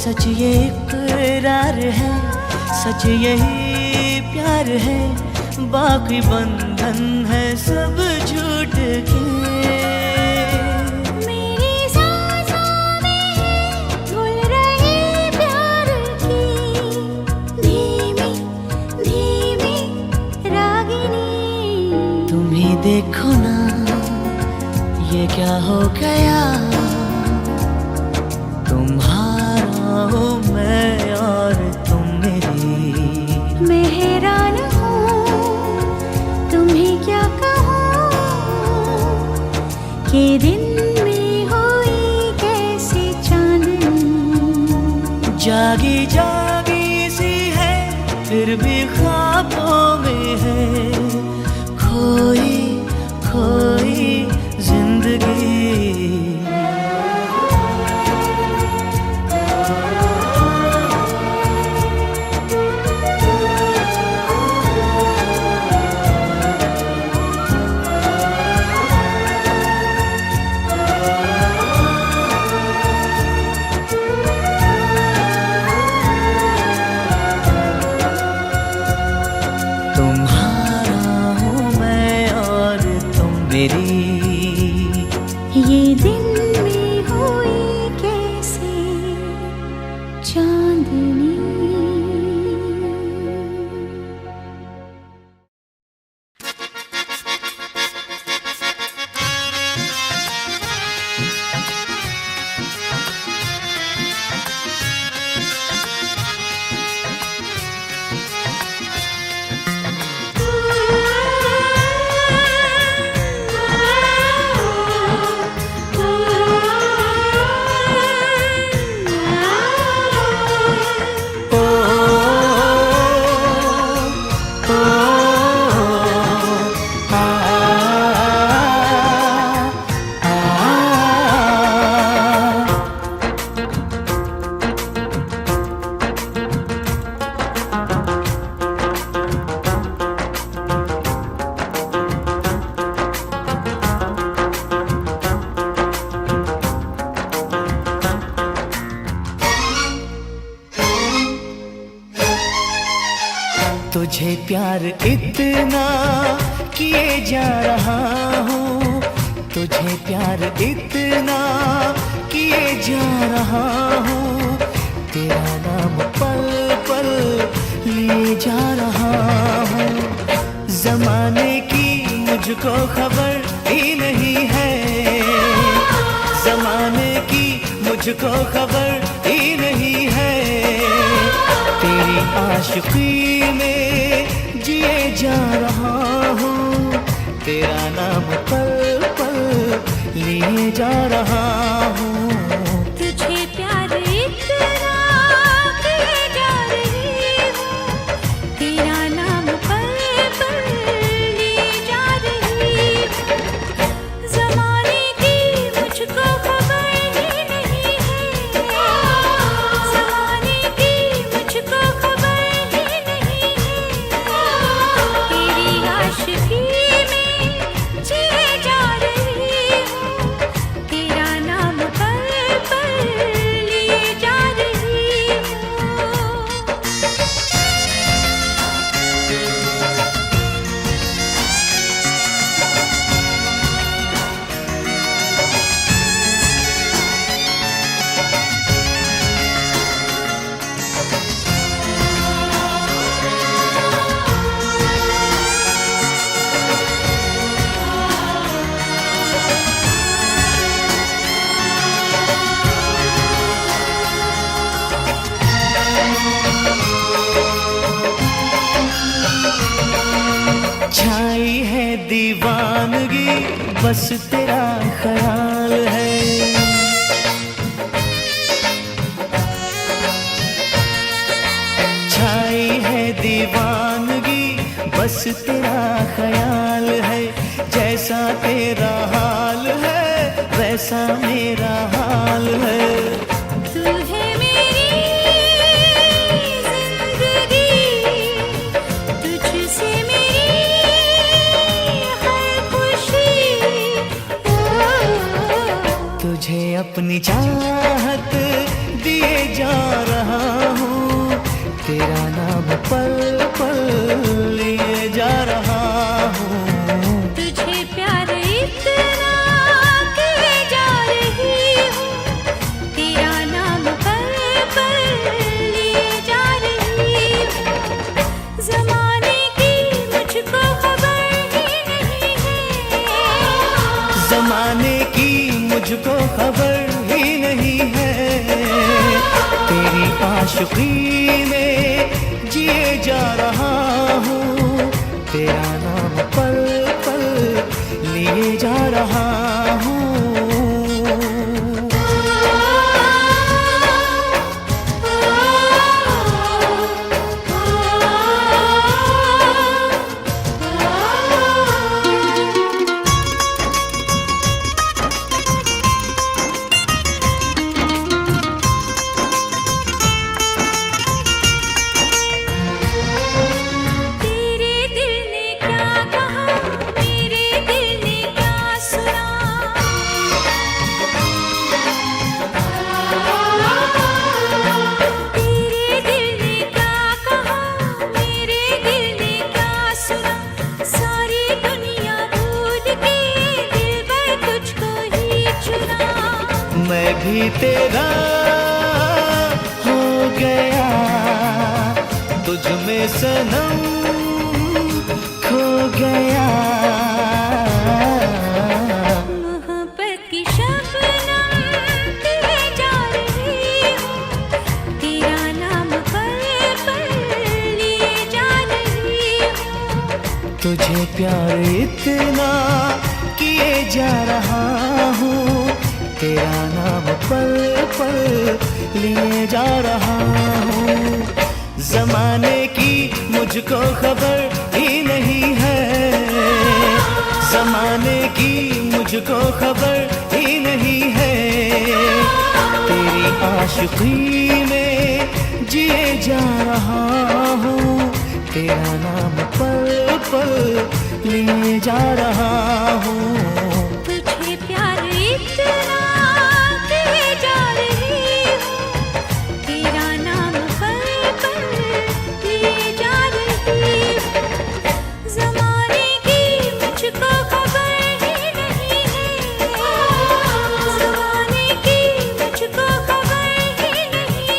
सच ये इकरार है सच यही प्यार है बाकी बंधन है सब झूठ के। मेरी सांसों में घुल रही प्यार की धीमी धीमी रागिनी। तुम ही देखो ना ये क्या हो गया। जागी जागी सी है फिर भी ख्वाबों में है खोई खोई जिंदगी। ये दिन में हुई कैसे चांदनी। तुझे प्यार इतना किए जा रहा हूँ, तुझे प्यार इतना किए जा रहा हूँ, तेरा नाम पल पल लिए जा रहा हूँ। जमाने की मुझको खबर ही नहीं है, जमाने की मुझको खबर ही नहीं है, तेरी आशिकी में जिए जा रहा हूँ, तेरा नाम पल पल लिए जा रहा हूँ। तुझे प्यार इतना किए जा रही हूँ, तेरा नाम पल पल लिए जा रही हूँ। ज़माने की मुझको खबर ही नहीं है, ज़माने की मुझको खबर ही नहीं है, तेरी आशिकी में जिए जा रही हूँ, तेरा नाम पल पल लिए जा रही हूँ। छाई है दीवानगी बस तेरा ख्याल है, छाई है दीवानगी बस तेरा ख्याल है, जैसा तेरा हाल है वैसा मेरा हाल है। तू है मेरी जिंदगी, तुझसे मेरी हर खुशी, तुझे अपनी चाहत दिए जा रहा हूँ, तेरा नाम पल पल लिए जा रहा हूँ। तुझे प्यार इतना किए जा रही हूँ, तेरा नाम पल पल लिए जा रही हूँ। ज़माने की मुझको खबर ही नहीं है, जमाने की मुझको खबर ही नहीं है, तेरी आशिकी में जिए जा रहा हूँ, तेरा नाम पल पल लिए जा रहा हूँ। ही तेरा हो गया, तुझ में सनम खो गया। मोहब्बत की शबनम तेरे जा रही हूँ, तेरा नाम पल पल लिए जा रही हूँ। तुझे प्यार इतना किए जा रहा हूँ, तेरा नाम पल पल लिए जा रहा हूँ। जमाने की मुझको खबर ही नहीं है, जमाने की मुझको खबर ही नहीं है। तेरी आशिकी में जिए जा रहा हूँ, तेरा नाम पल पल लिए जा रहा हूँ। तुझे प्यार इतना किए जा रही हूँ, तेरा नाम पल पल लिए जा रही हूँ। ज़माने की मुझको खबर ही नहीं है, ज़माने की मुझको खबर ही नहीं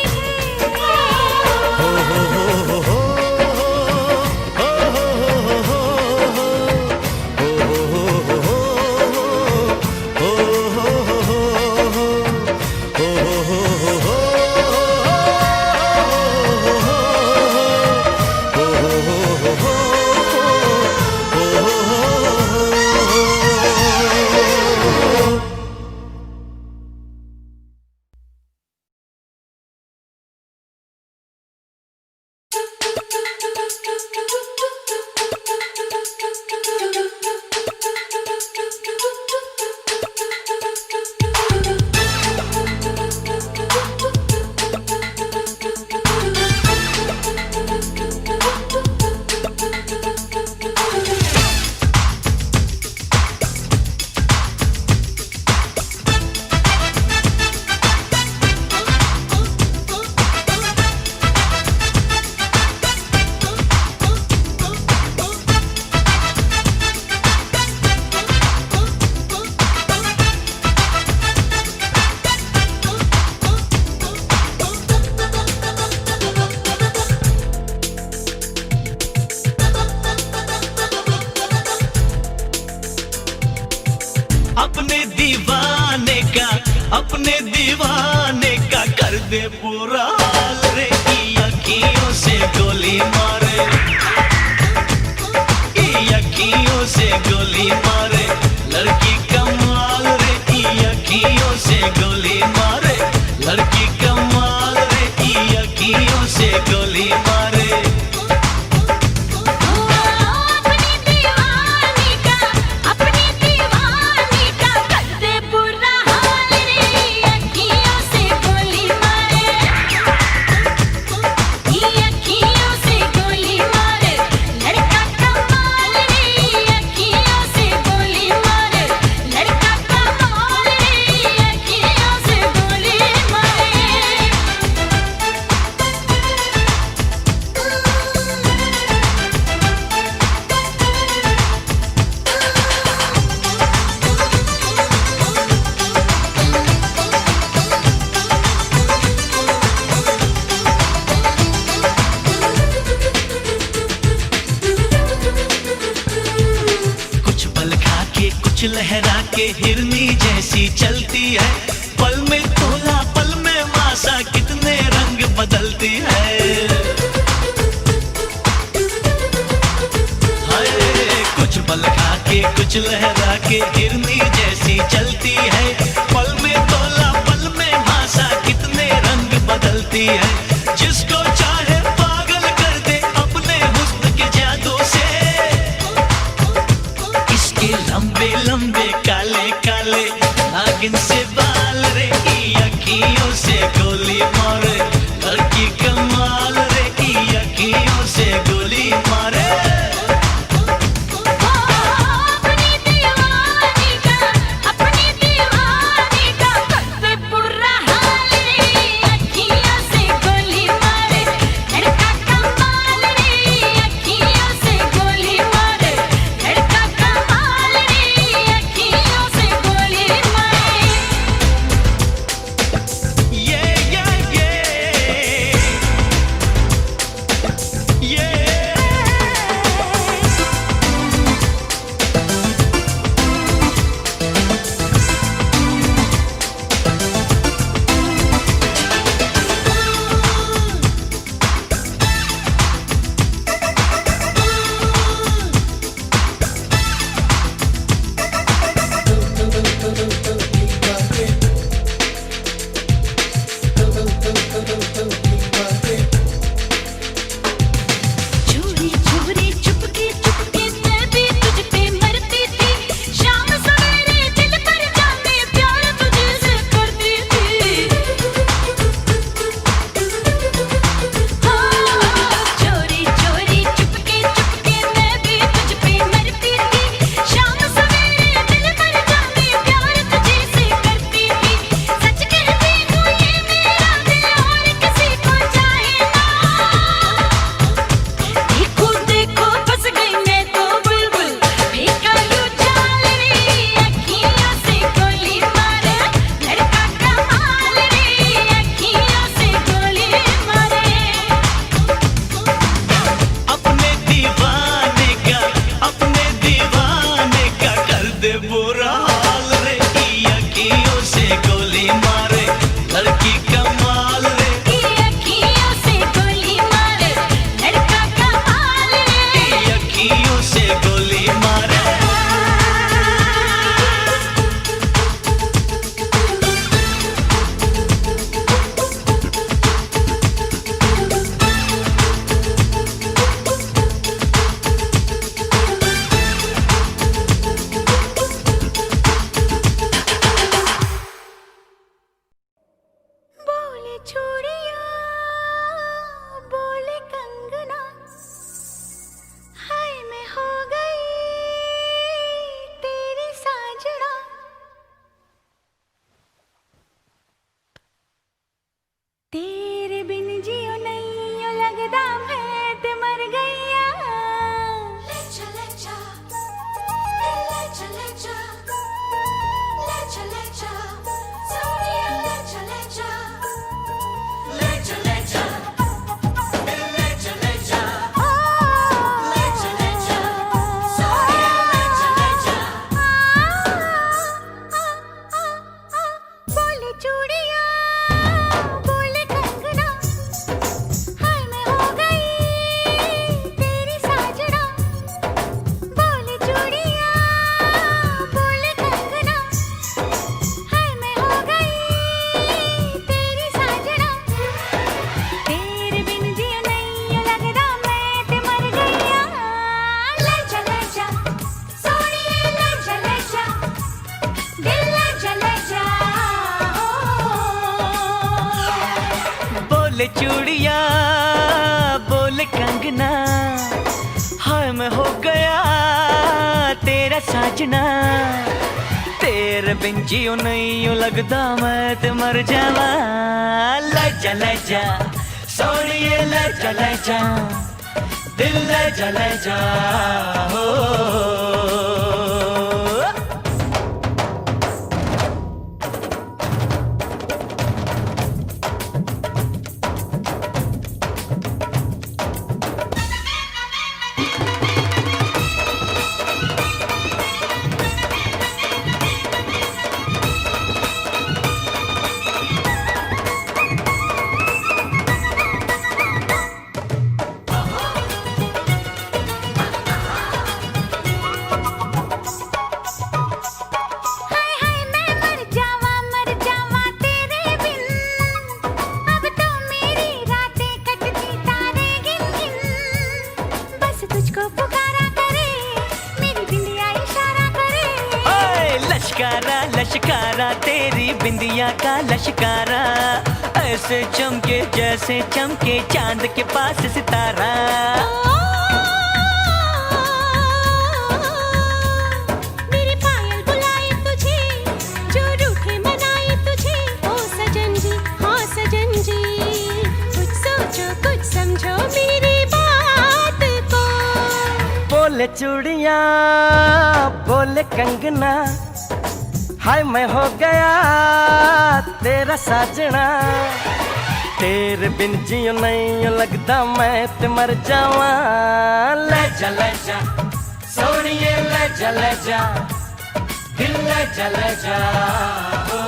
अपने दीवाने का कर दे पूरा हाल रे, की अखियों से गोली मारे, की अखियों से गोली मारे, लड़की कमाल रे, की अखियों से गोली मारे, लड़की कमाल रे, की अखियों से गोली मारे। लहरा के हिरनी जैसी चलती है, पल में तोला पल में मासा, कितने रंग बदलती है। हाय कुछ पल खा के कुछ लहरा के हिरनी जैसी चलती है, पल में तोला पल में मासा, कितने रंग बदलती है। जिसको चाहे पागल कर दे अपने हुस्न के जादू से, इसके लंबे लंबे काले काले नागिन से बाल रे, की अखियों से गोली मारे, लड़की कमाल रे, की अखियों से गोली मारे। बोले चूड़िया बोले कंगना हाय मैं हो गई तेरी साजना तेरे बिन जियो नहीं यो लगदा मैं ते मर गईया ले चले जा सोनिया ले चले जा ले चले जा ले चले जा ले चले जा सोनिया ले चले जा बोले चूड़िया बोले कंगना हाय मैं हो गई तेरी साजना बोले चूड़िया बोले कंगना हाय मैं हो गई तेरी साजना तेरे बिन जियो नहीं लगदा मैं ते मर गईया ले चले जा सोनिए ले चले जा दिल ले चले जा बोले चूड़िया बोले कंगना हाय मैं हो गया तेरा साजना तेरे बिन जियो नहीं यो लगदा मैं ते मर जावा ले जा सोनिए ले जा दिल ले जा हो हाय हाय मैं मर जावा तेरे बिन अब तो मेरी रातें कटती तारे गिन गिन बस तुझको पुकारा करे मेरी बिंदिया इशारा करे ओए लश्कारा लश्कारा तेरी बिंदिया का लश्कारा ऐसे चमके जैसे चमके चांद के पास सितारा मेरी पायल बुलाए तुझे जो रूठे मनाए तुझे ओ सजन जी हाँ सजन जी कुछ सोचो कुछ समझो मेरी बात को बोले चूड़िया बोले कंगना हाय मैं हो गया तेरा साजना तेरे बिन जियो नहीं लगदा मैं ते मर जावा ले जा सोनिए ले जा दिल ले जा ओ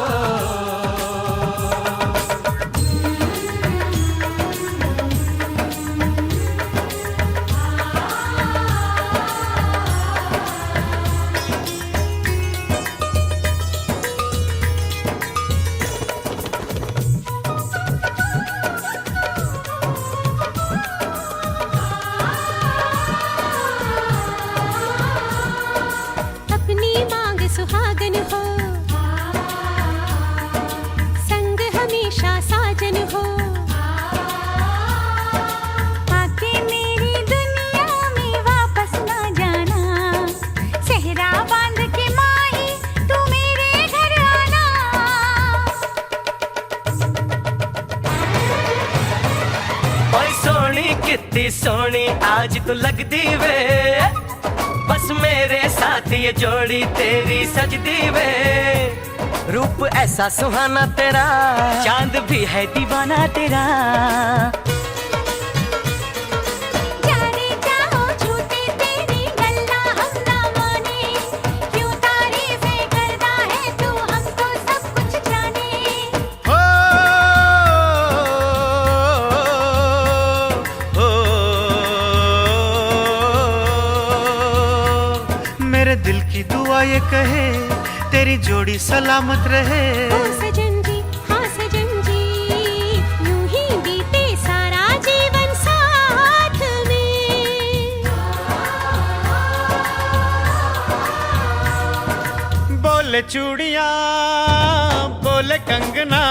अपनी मांग सुहागन हो संग हमेशा साजन हो आके मेरी दुनिया में वापस ना जाना सेहरा बांध के माही तू मेरे घर आना ओए सोनी कितनी सोनी आज तो लगदी वे बस मेरे साथ ये जोड़ी तेरी सजदी वे रूप ऐसा सुहाना तेरा चांद भी है दीवाना तेरा जाने जाओ झूठी तेरी गल्ला हम ना माने क्यों तारीफें करता है तू हम तो सब कुछ जाने मेरे दिल की दुआ ये कहे तेरी जोड़ी सलामत रहे ओ सजन जी हाँ सजन जी यूं ही बीते सारा जीवन साथ में बोले चूड़िया बोले कंगना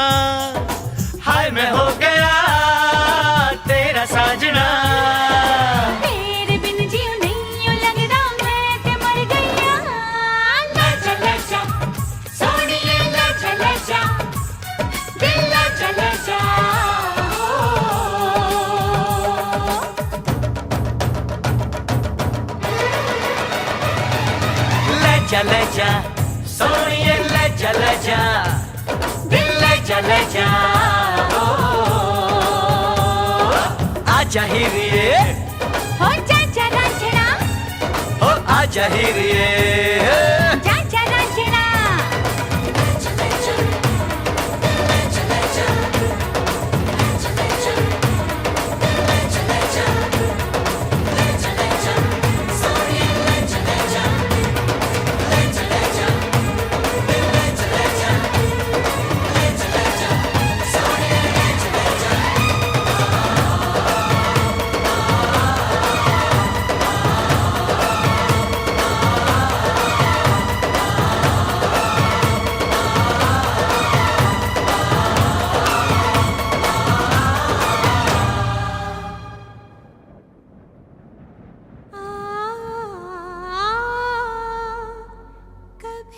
हाय मैं ले जा सोनिए ले जा दिल ले जा ओ आजा हीरिए हो चाचा रांझना हो आजा हीरिए चाचा रांझना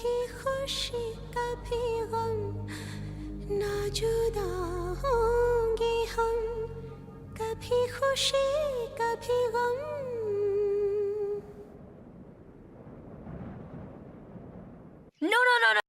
कभी खुशी कभी गम ना जुदा होंगे हम कभी खुशी कभी गम नो नो नो नो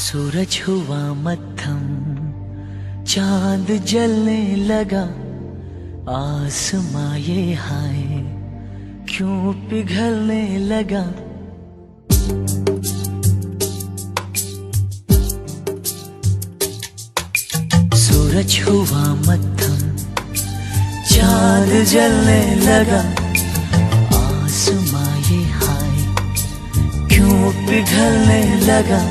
सूरज हुआ मद्धम चांद जलने लगा आसमां ये हाय क्यों पिघलने लगा सूरज हुआ मद्धम चांद जलने लगा आसमां ये हाय क्यों पिघलने लगा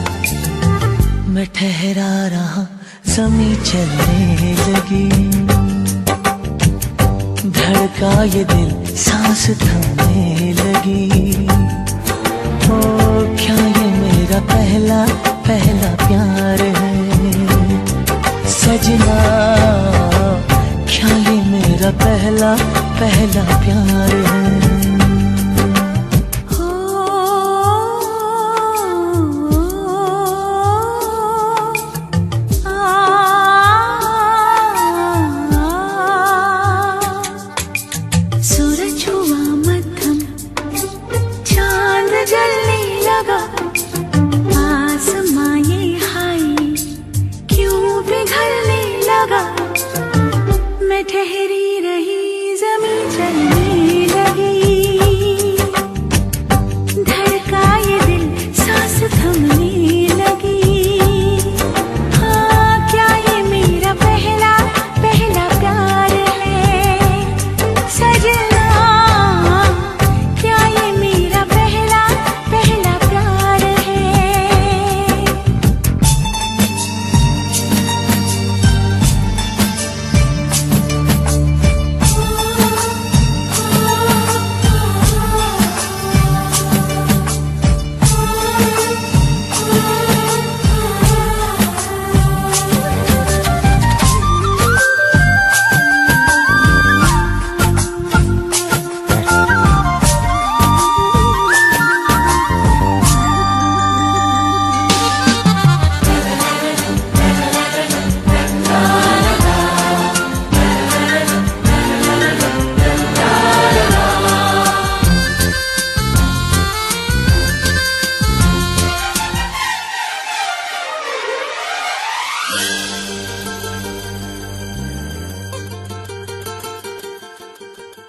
मैं ठहरा रहा ज़मीं चलने लगी धड़का ये दिल सांस थमने लगी ओ क्या ये मेरा पहला पहला प्यार है सजना क्या ये मेरा पहला पहला प्यार है ठहरी रही ज़मीं चलने लगी धड़का ये दिल सांस थमने लगी हाँ क्या ये मेरा पहला पहला प्यार है सजना क्या ये मेरा पहला पहला प्यार है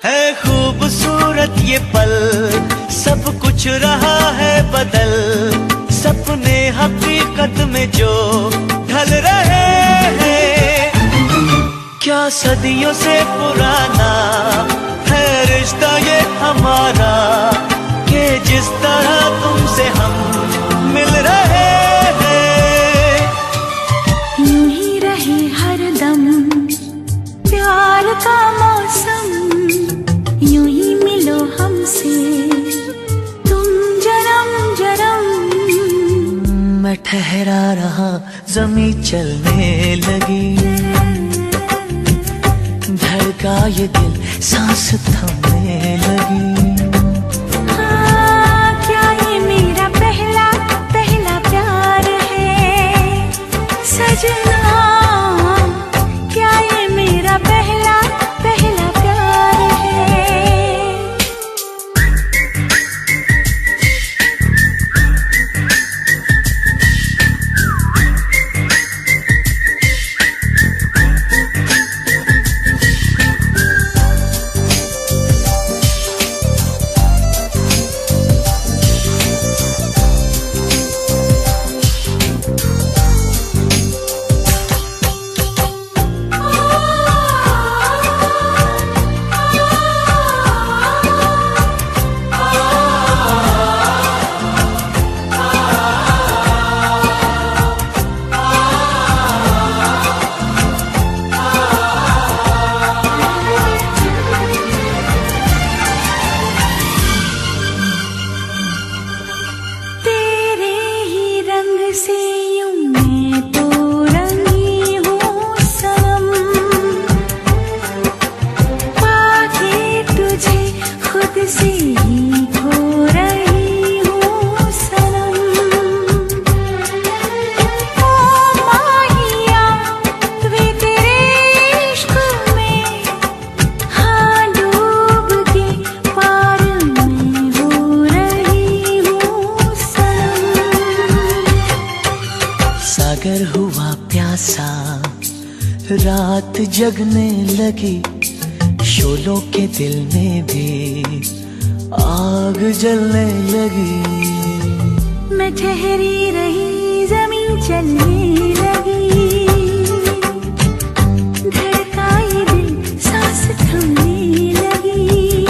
है खूबसूरत ये पल सब कुछ रहा है बदल सपने हकीकत में जो ढल रहे हैं क्या सदियों से पुराना है रिश्ता ये हमारा कि जिस तरह तुमसे हम मिल रहे हैं यूं ही रहे हरदम प्यार मैं ठहरा रहा, जमी चलने लगी। धड़का ये दिल, सांस थमने लगी। क्या ये मेरा पहला पहला प्यार है सजना? क्या ये मेरा पहला पहला प्यार है? सागर हुआ प्यासा, रात जगने लगी। शोलों के दिल में भी आग जलने लगी। मैं ठहरी रही, जमीन चलने लगी। धड़का ये दिल, सांस थमने लगी।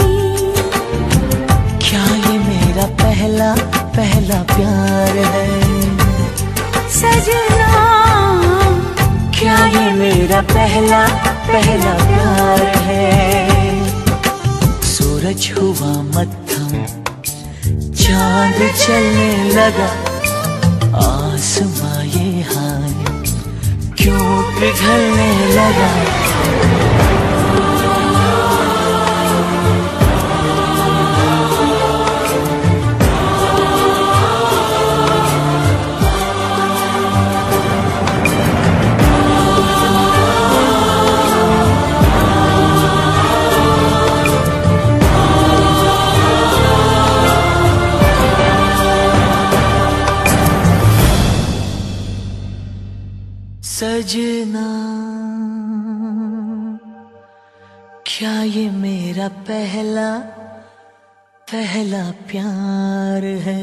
क्या ये मेरा पहला पहला प्यार है सजना? क्या ये मेरा पहला पहला प्यार है? सूरज हुआ मत्थम, चांद चलने लगा। आसमां ये हाय क्यों पिघलने लगा? सजना, क्या ये मेरा पहला पहला प्यार है?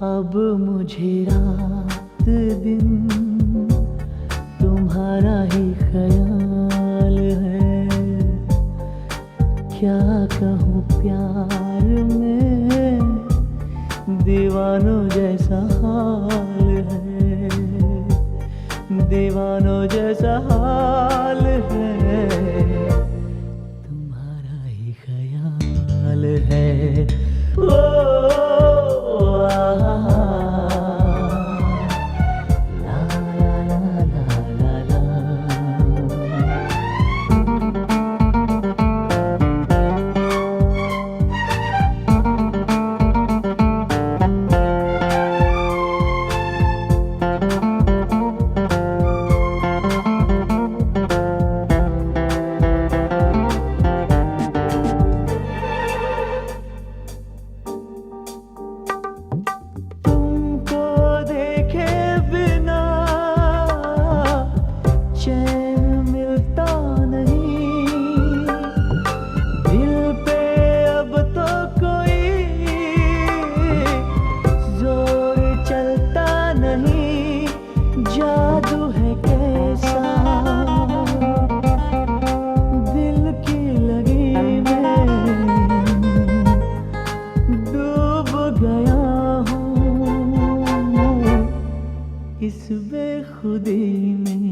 अब मुझे रात दिन तुम्हारा ही ख्याल है। क्या कहूँ प्यार में दीवानों जैसा हाल है। दीवानों जैसा हाल है। तुम्हारा ही ख्याल है। इस बेखुदी में।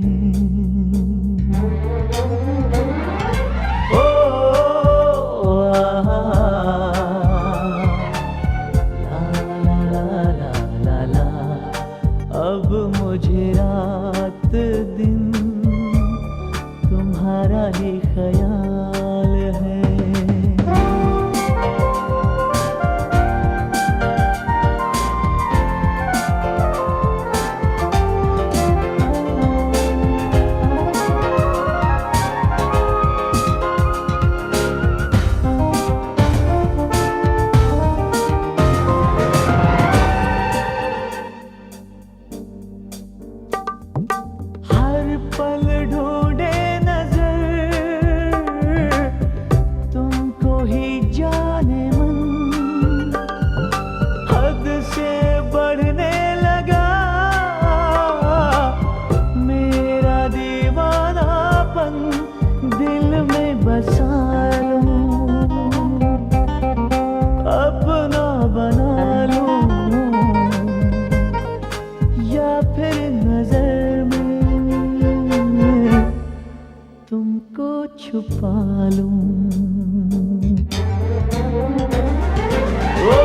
ओ ला ला ला ला ला ला, अब मुझे रात दिन तुम्हारा ही ख्याल है। हर पल ढूंढे नजर तुमको ही जाने मन, हद से बढ़ने लगा मेरा दीवानापन, दिल में बसा लूं अपना बना लूं, या फिर नजर में तुमको छुपा लूं। ओ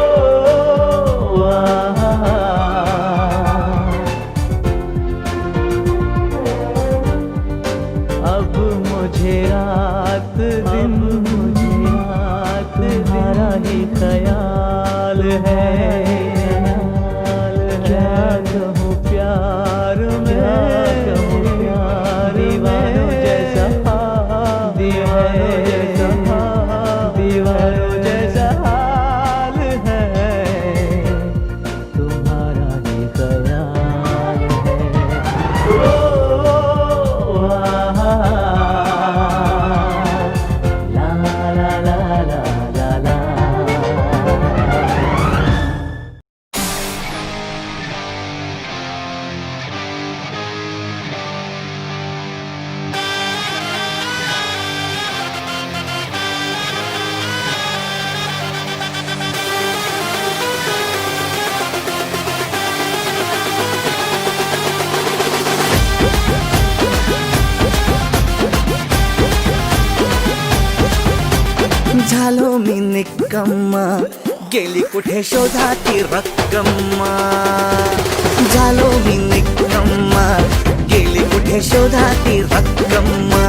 अब मुझे रात दिन तुम्हारा ही ख्याल है। क्या कहूँ प्यार में, दीवानों जैसा दीवानों जैसा हाल है, तुम्हारा ही ख्याल है। ओ ला ला ला ला ला ला। झालो मी निक्कम्मा, गेली कुठे शोधा ती रक्कम्मा। झालो मी निक्कम्मा, गेली कुठे शोधा ती रक्कम्मा।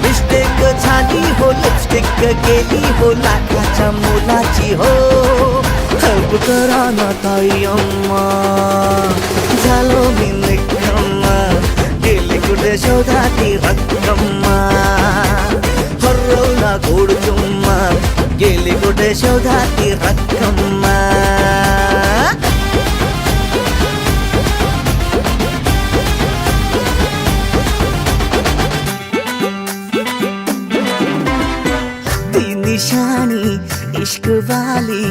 मिस्टेक झाली हो, लिपस्टिक गेली हो, लाखाच्या मुलाची हो, हब करा ना ताई अम्मा। झालो मी निक्कम्मा, गेली कुठे शोधा ती रक्कम्मा। हरवला गोड चुम्मा, गेली कुठे शोधा ती रक्कम्मा। ती निशाणी इश्क वाली,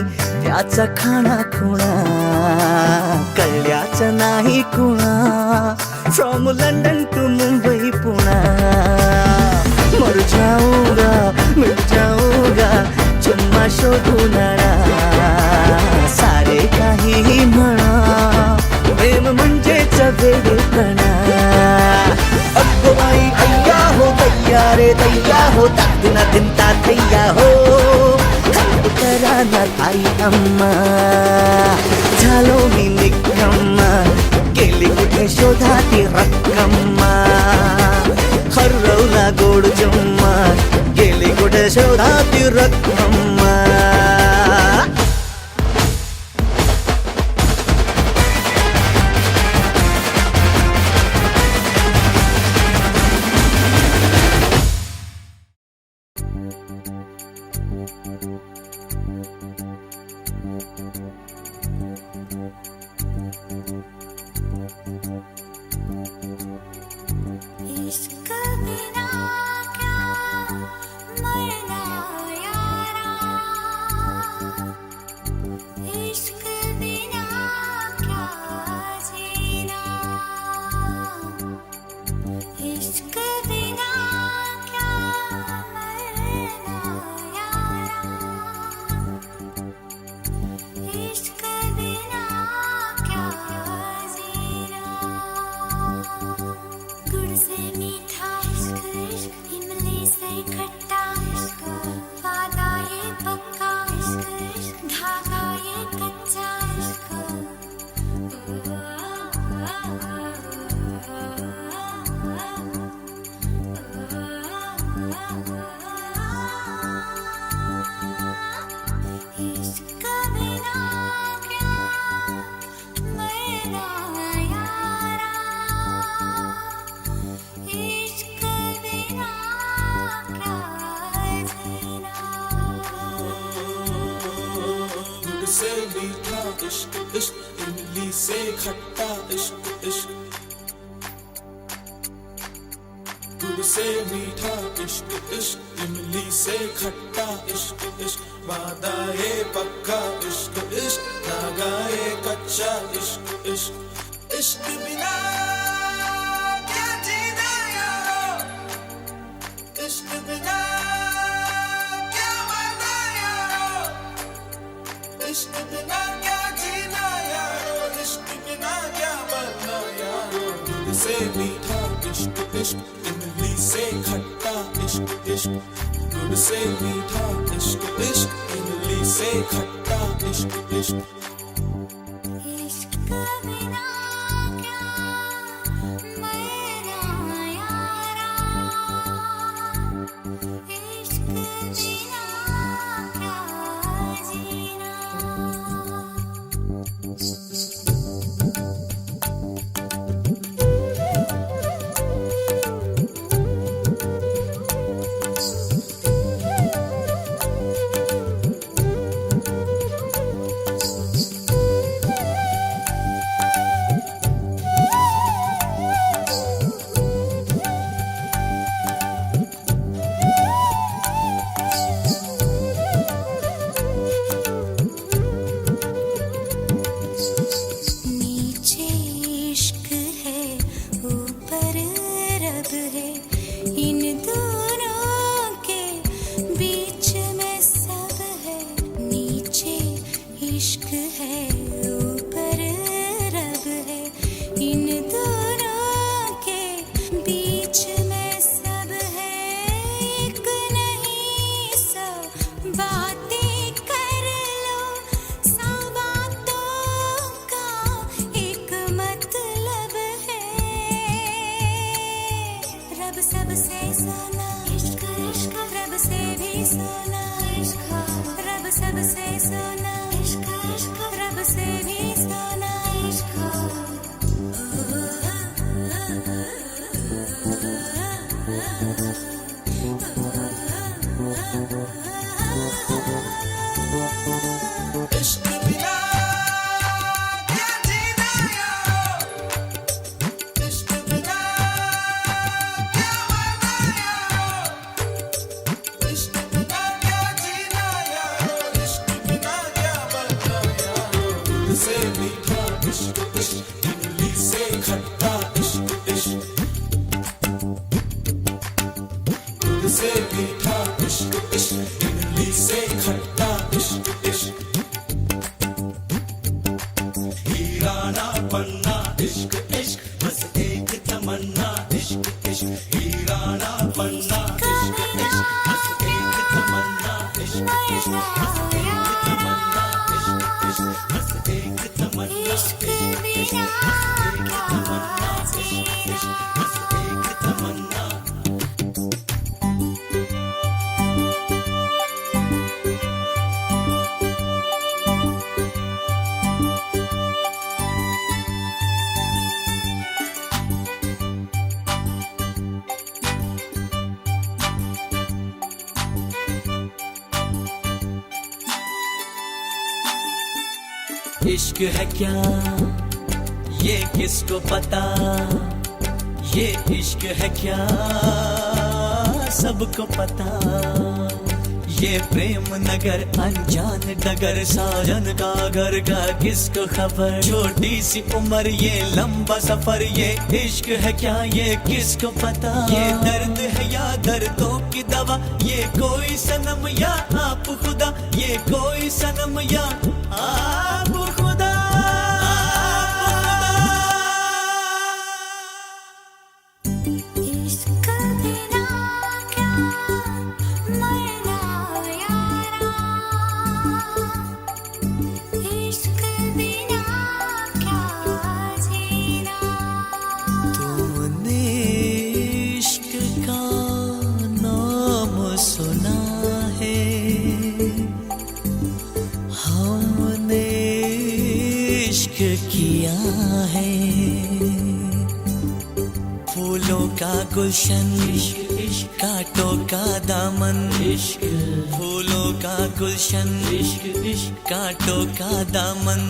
त्याचा खाना खुणा कळल्याच नाही कुणा। From London to Mumbai Pune, मर जाऊंगा मिट जाऊंगा चुम्मा शोधून आणा। सारे काही म्हणा, प्रेम म्हणजेच वेडेपणा। अगो बाई अय्या हो दैया रे दैया हो, ताकदीना दिनता थैया हो, हल्प करा ना ताई अम्मा। झालो मी निक्कम्मा, गेली कुठे शोधा ती रक्कम्मा। हरवला गोड चुम्मा, गेली कुठे शोधा ती रक्कम्मा। इश्क बिना क्या मरना यारा, इश्क बिना क्या जीना, इश्क बिना क्या मरना यारा, इश्क बिना इश्क इश्क इमली से खट्टा इश्क इश्क गुड़ से मीठा इश्क इश्क इमली से खट्टा इश्क इश्क वादा ये पक्का इश्क इश्क नागा ये कच्चा इश्क इश्क इश्क बिना क्या जीना यारो इश्क बिना क्या मरना यारो इश्क बिना क्या जीना यारो इश्क बिना क्या मरना यारो दूध से मीठा इश्क इश्क इमली से खट्टा इश्क इश्क गुड़ से मीठा इश्क इश्क इमली से खट्टा इश्क इश्क इश्क बिना क्या मरना यारा इश्क बिना क्या जीना नीचे इश्क है ऊपर रब है इन दोनों के बीच में सब है नीचे इश्क है ऊपर रब है इन दोनों के बीच में सब है एक नहीं सौ बातें कर लो सौ बातों का एक मतलब है रब सबसे सोना इश्क इश्क रब से भी सोना इश्क रब सबसे सोना इश्क इश्क रब से भी सोना इश्क बिना क्या जीना यारो इश्क बिना क्या मरना यारो इश्क बिना क्या जीना यारो इश्क बिना क्या मरना यारो दूध से मीठा इश्क इश्क इमली से खट्टा इश्क इश्क दूध से मीठा इश्क इश्क इमली से खट्टा इश्क इश्क हीरा ना बनना इश्क इश्क बस एक तमन्ना इश्क इश्क हीरा ना बनना इश्क इश्क बस एक तमन्ना इश्क इश्क बस एक तमन्ना इश्क इश्क बस एक तमन्ना इश्क बिना क्या जीना बस एक तमन्ना इश्क है क्या ये किसको पता ये इश्क है क्या सबको पता ये प्रेम नगर अनजान डगर साजन का घर का किसको खबर छोटी सी उम्र ये लंबा सफर ये इश्क है क्या ये किसको पता ये दर्द है या दर्दों की दवा ये कोई सनम या आप खुदा ये कोई सनम या आप खुदा इश्क बिना क्या मरना यारा इश्क बिना क्या जीना तुमने इश्क का नाम सुना है हमने इश्क किया है फूलों का गुलशन, कांटों का दामन, फूलों का गुलशन, कांटों का दामन।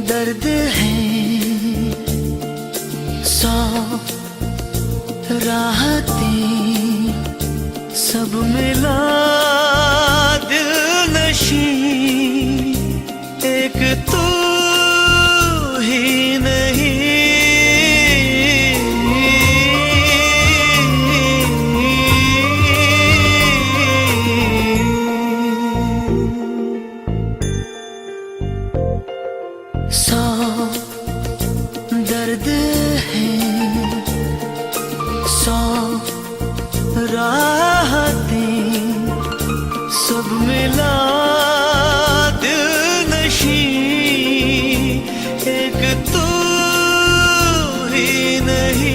दर्द है, 100 राहतें, सब मिला दिल नशी, एक तू ही नहीं। दर्द है, 100 राहतें, सब मिला दिल नशी, एक तू ही नहीं।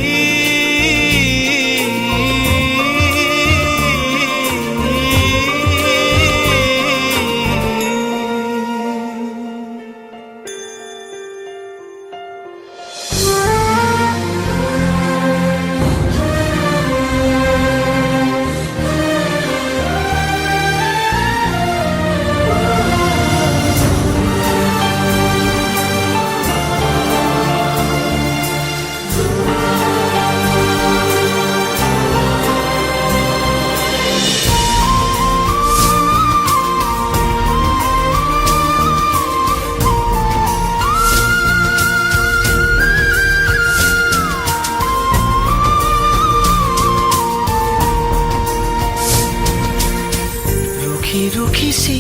रूखी सी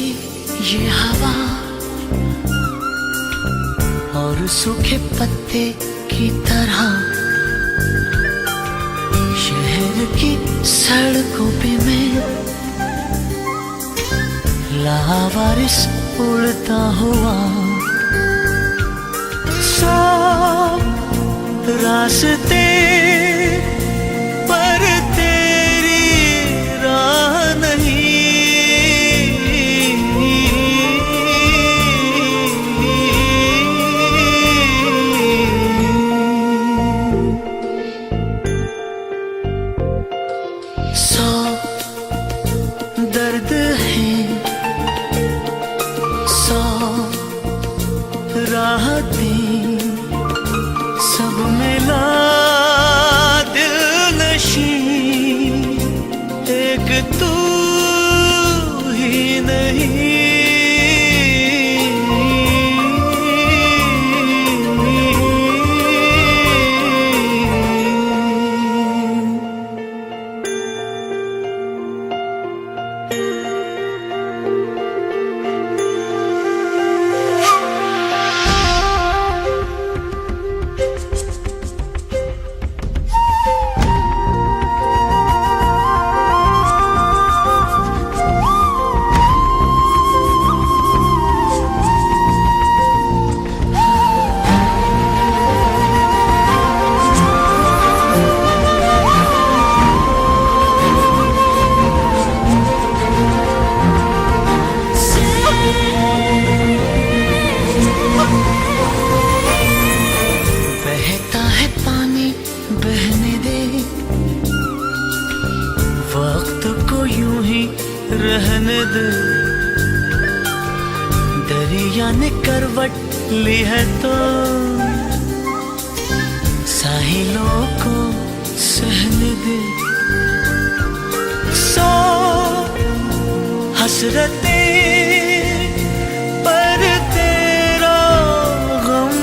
ये हवा और सूखे पत्ते की तरह शहर की सड़कों पे मैं लावारिस उड़ता हुआ, 100 रास्ते पर तेरी राह नहीं। दर्द है, 100 राहतें, सब मिला रहने दे। दरिया ने करवट ली है तो साहिलों को सहने दे। सो हसरतें पर तेरा गम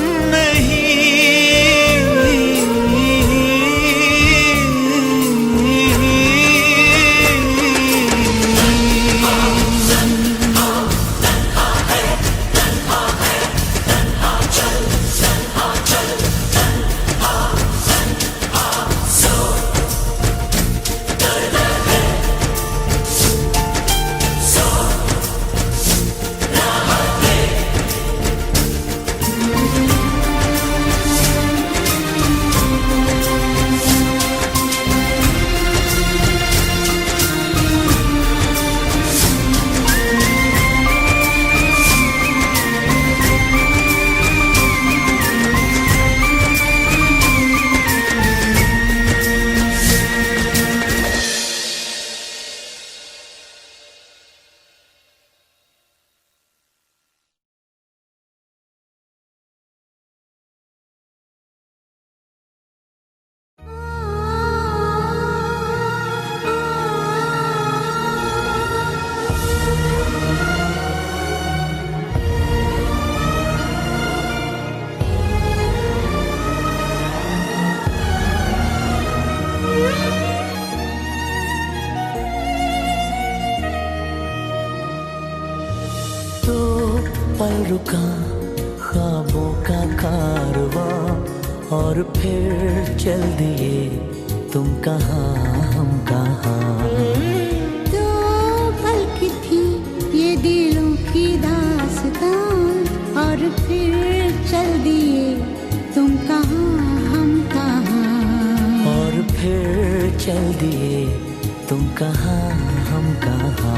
पल रुका ख्वाबों का कारवां और फिर चल दिए तुम कहाँ हम कहाँ। दो पल की थी ये दिलों की दास्तां और फिर चल दिए तुम कहाँ हम कहाँ। और फिर चल दिए तुम कहाँ हम कहाँ।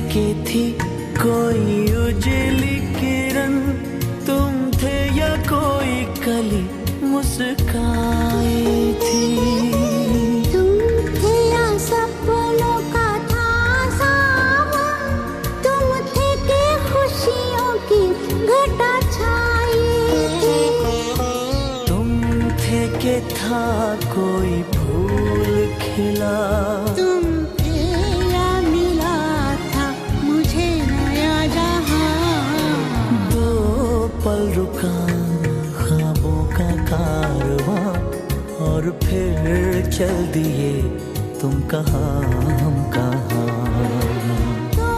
के थी कोई उजली किरण, तुम थे या कोई कली मुस्काई थी। तुम थे या सपनों का था सावन, तुम थे के खुशियों की घटा छाई थी। तुम थे के था कोई फूल खिला, पल रुका ख्वाबों का कारवां और फिर चल दिए तुम कहाँ हम कहाँ। दो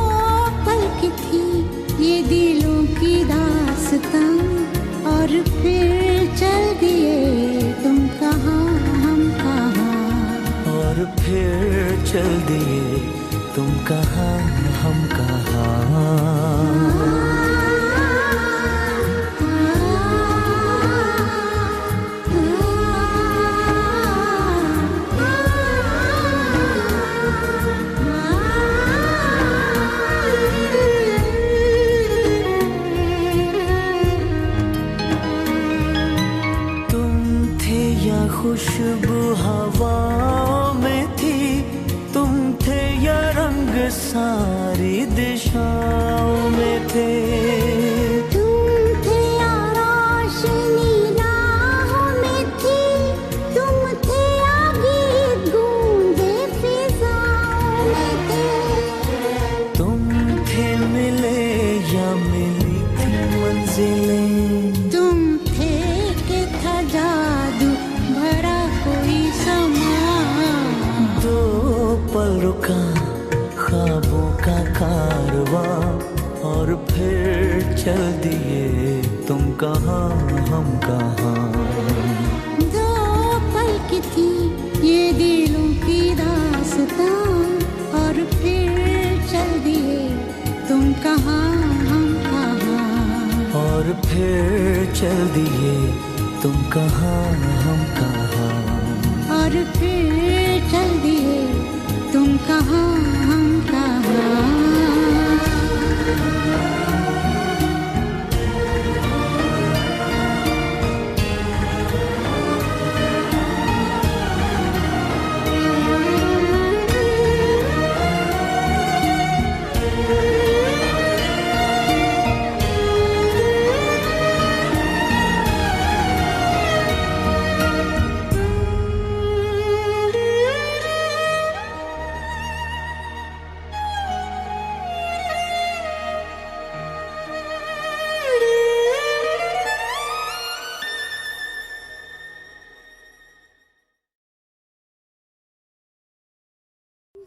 पल की थी ये दिलों की दास्तां और फिर चल दिए तुम कहाँ हम कहाँ। और फिर चल दिए तुम कहाँ हम कहाँ। खुशबू हवाओं में थी, तुम थे या रंग सारी दिशाओं में थे। तुम थे या रोशनी राहों में थी, तुम थे या गीत गूंजे फिजाओं में थे। तुम थे मिले या मिली थी मंजिलें, तुम थे के था जादू भरा कोई समा। दो पल रुका ख्वाबों का कारवां और फिर चल दिए तुम कहाँ हम कहाँ। दो पल की थी ये दिलों की दास्तां और फिर चल दिए तुम कहाँ हम कहाँ। और फिर चल दिए तुम कहाँ हम कहाँ, और फिर चल दिए तुम कहाँ हम कहाँ।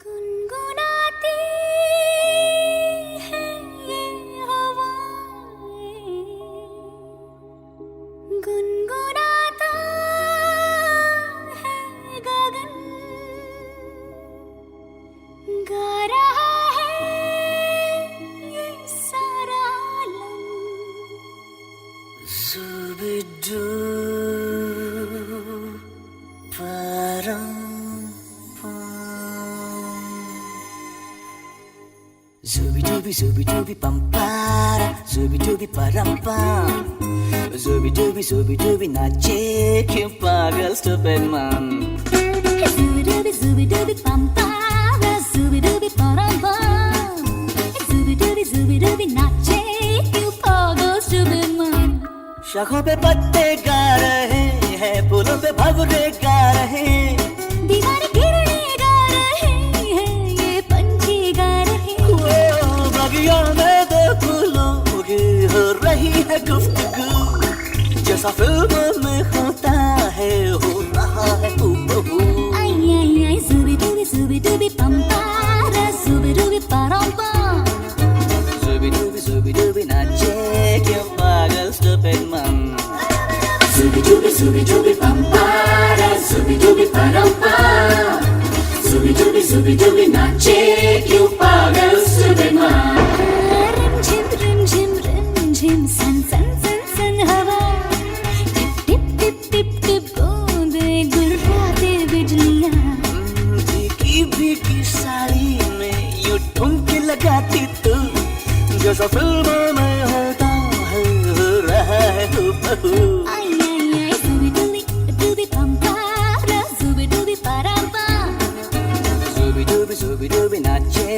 गुनगुनाती है ये हवाएं, गुनगुनाता है गगन, गा रहा है ये सारा आलम। जुबिडू परम Zubi dubi pampara, zubi dubi parampam, zubi dubi nache क्यों पागल stupid man. Zubi dubi pampara, zubi dubi parampam, zubi dubi nache क्यों पागल stupid man. शाखों पे पत्ते गा रहे हैं, फूलों पे भंवरे गा रहे हैं, दीवार गिरने गा रहे हैं, ये पंछी गा रहे हैं। बगिया में दो फूलों की हो रही है गुफ्तगू, जैसा फिल्मों में होता है हो रहा है हूबहू। आई आई आई zubi dubi pampara, zubi dubi parampam, zubi dubi nache क्यों पागल stupid man. zubi dubi pampara, zubi dubi parampam, zubi dubi nache क्यों पागल stupid man. रिम झिम सन सन सन सन हवा, टिप टिप टिप टिप बूंदे गुर्राते बिजलियां। भीगी साड़ी में यूं ठुमके लगाती तू, जैसा फिल्मों में होता है हो रहा है हूबहू। आई आई आई zubi pampara, zubi dubi parampam, zubi dubi nache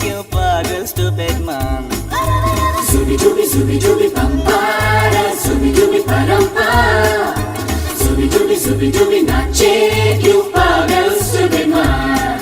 क्यों पागल stupid man. zubi dubi pampara, zubi dubi parampam, zubi dubi nache क्यों पागल stupid man.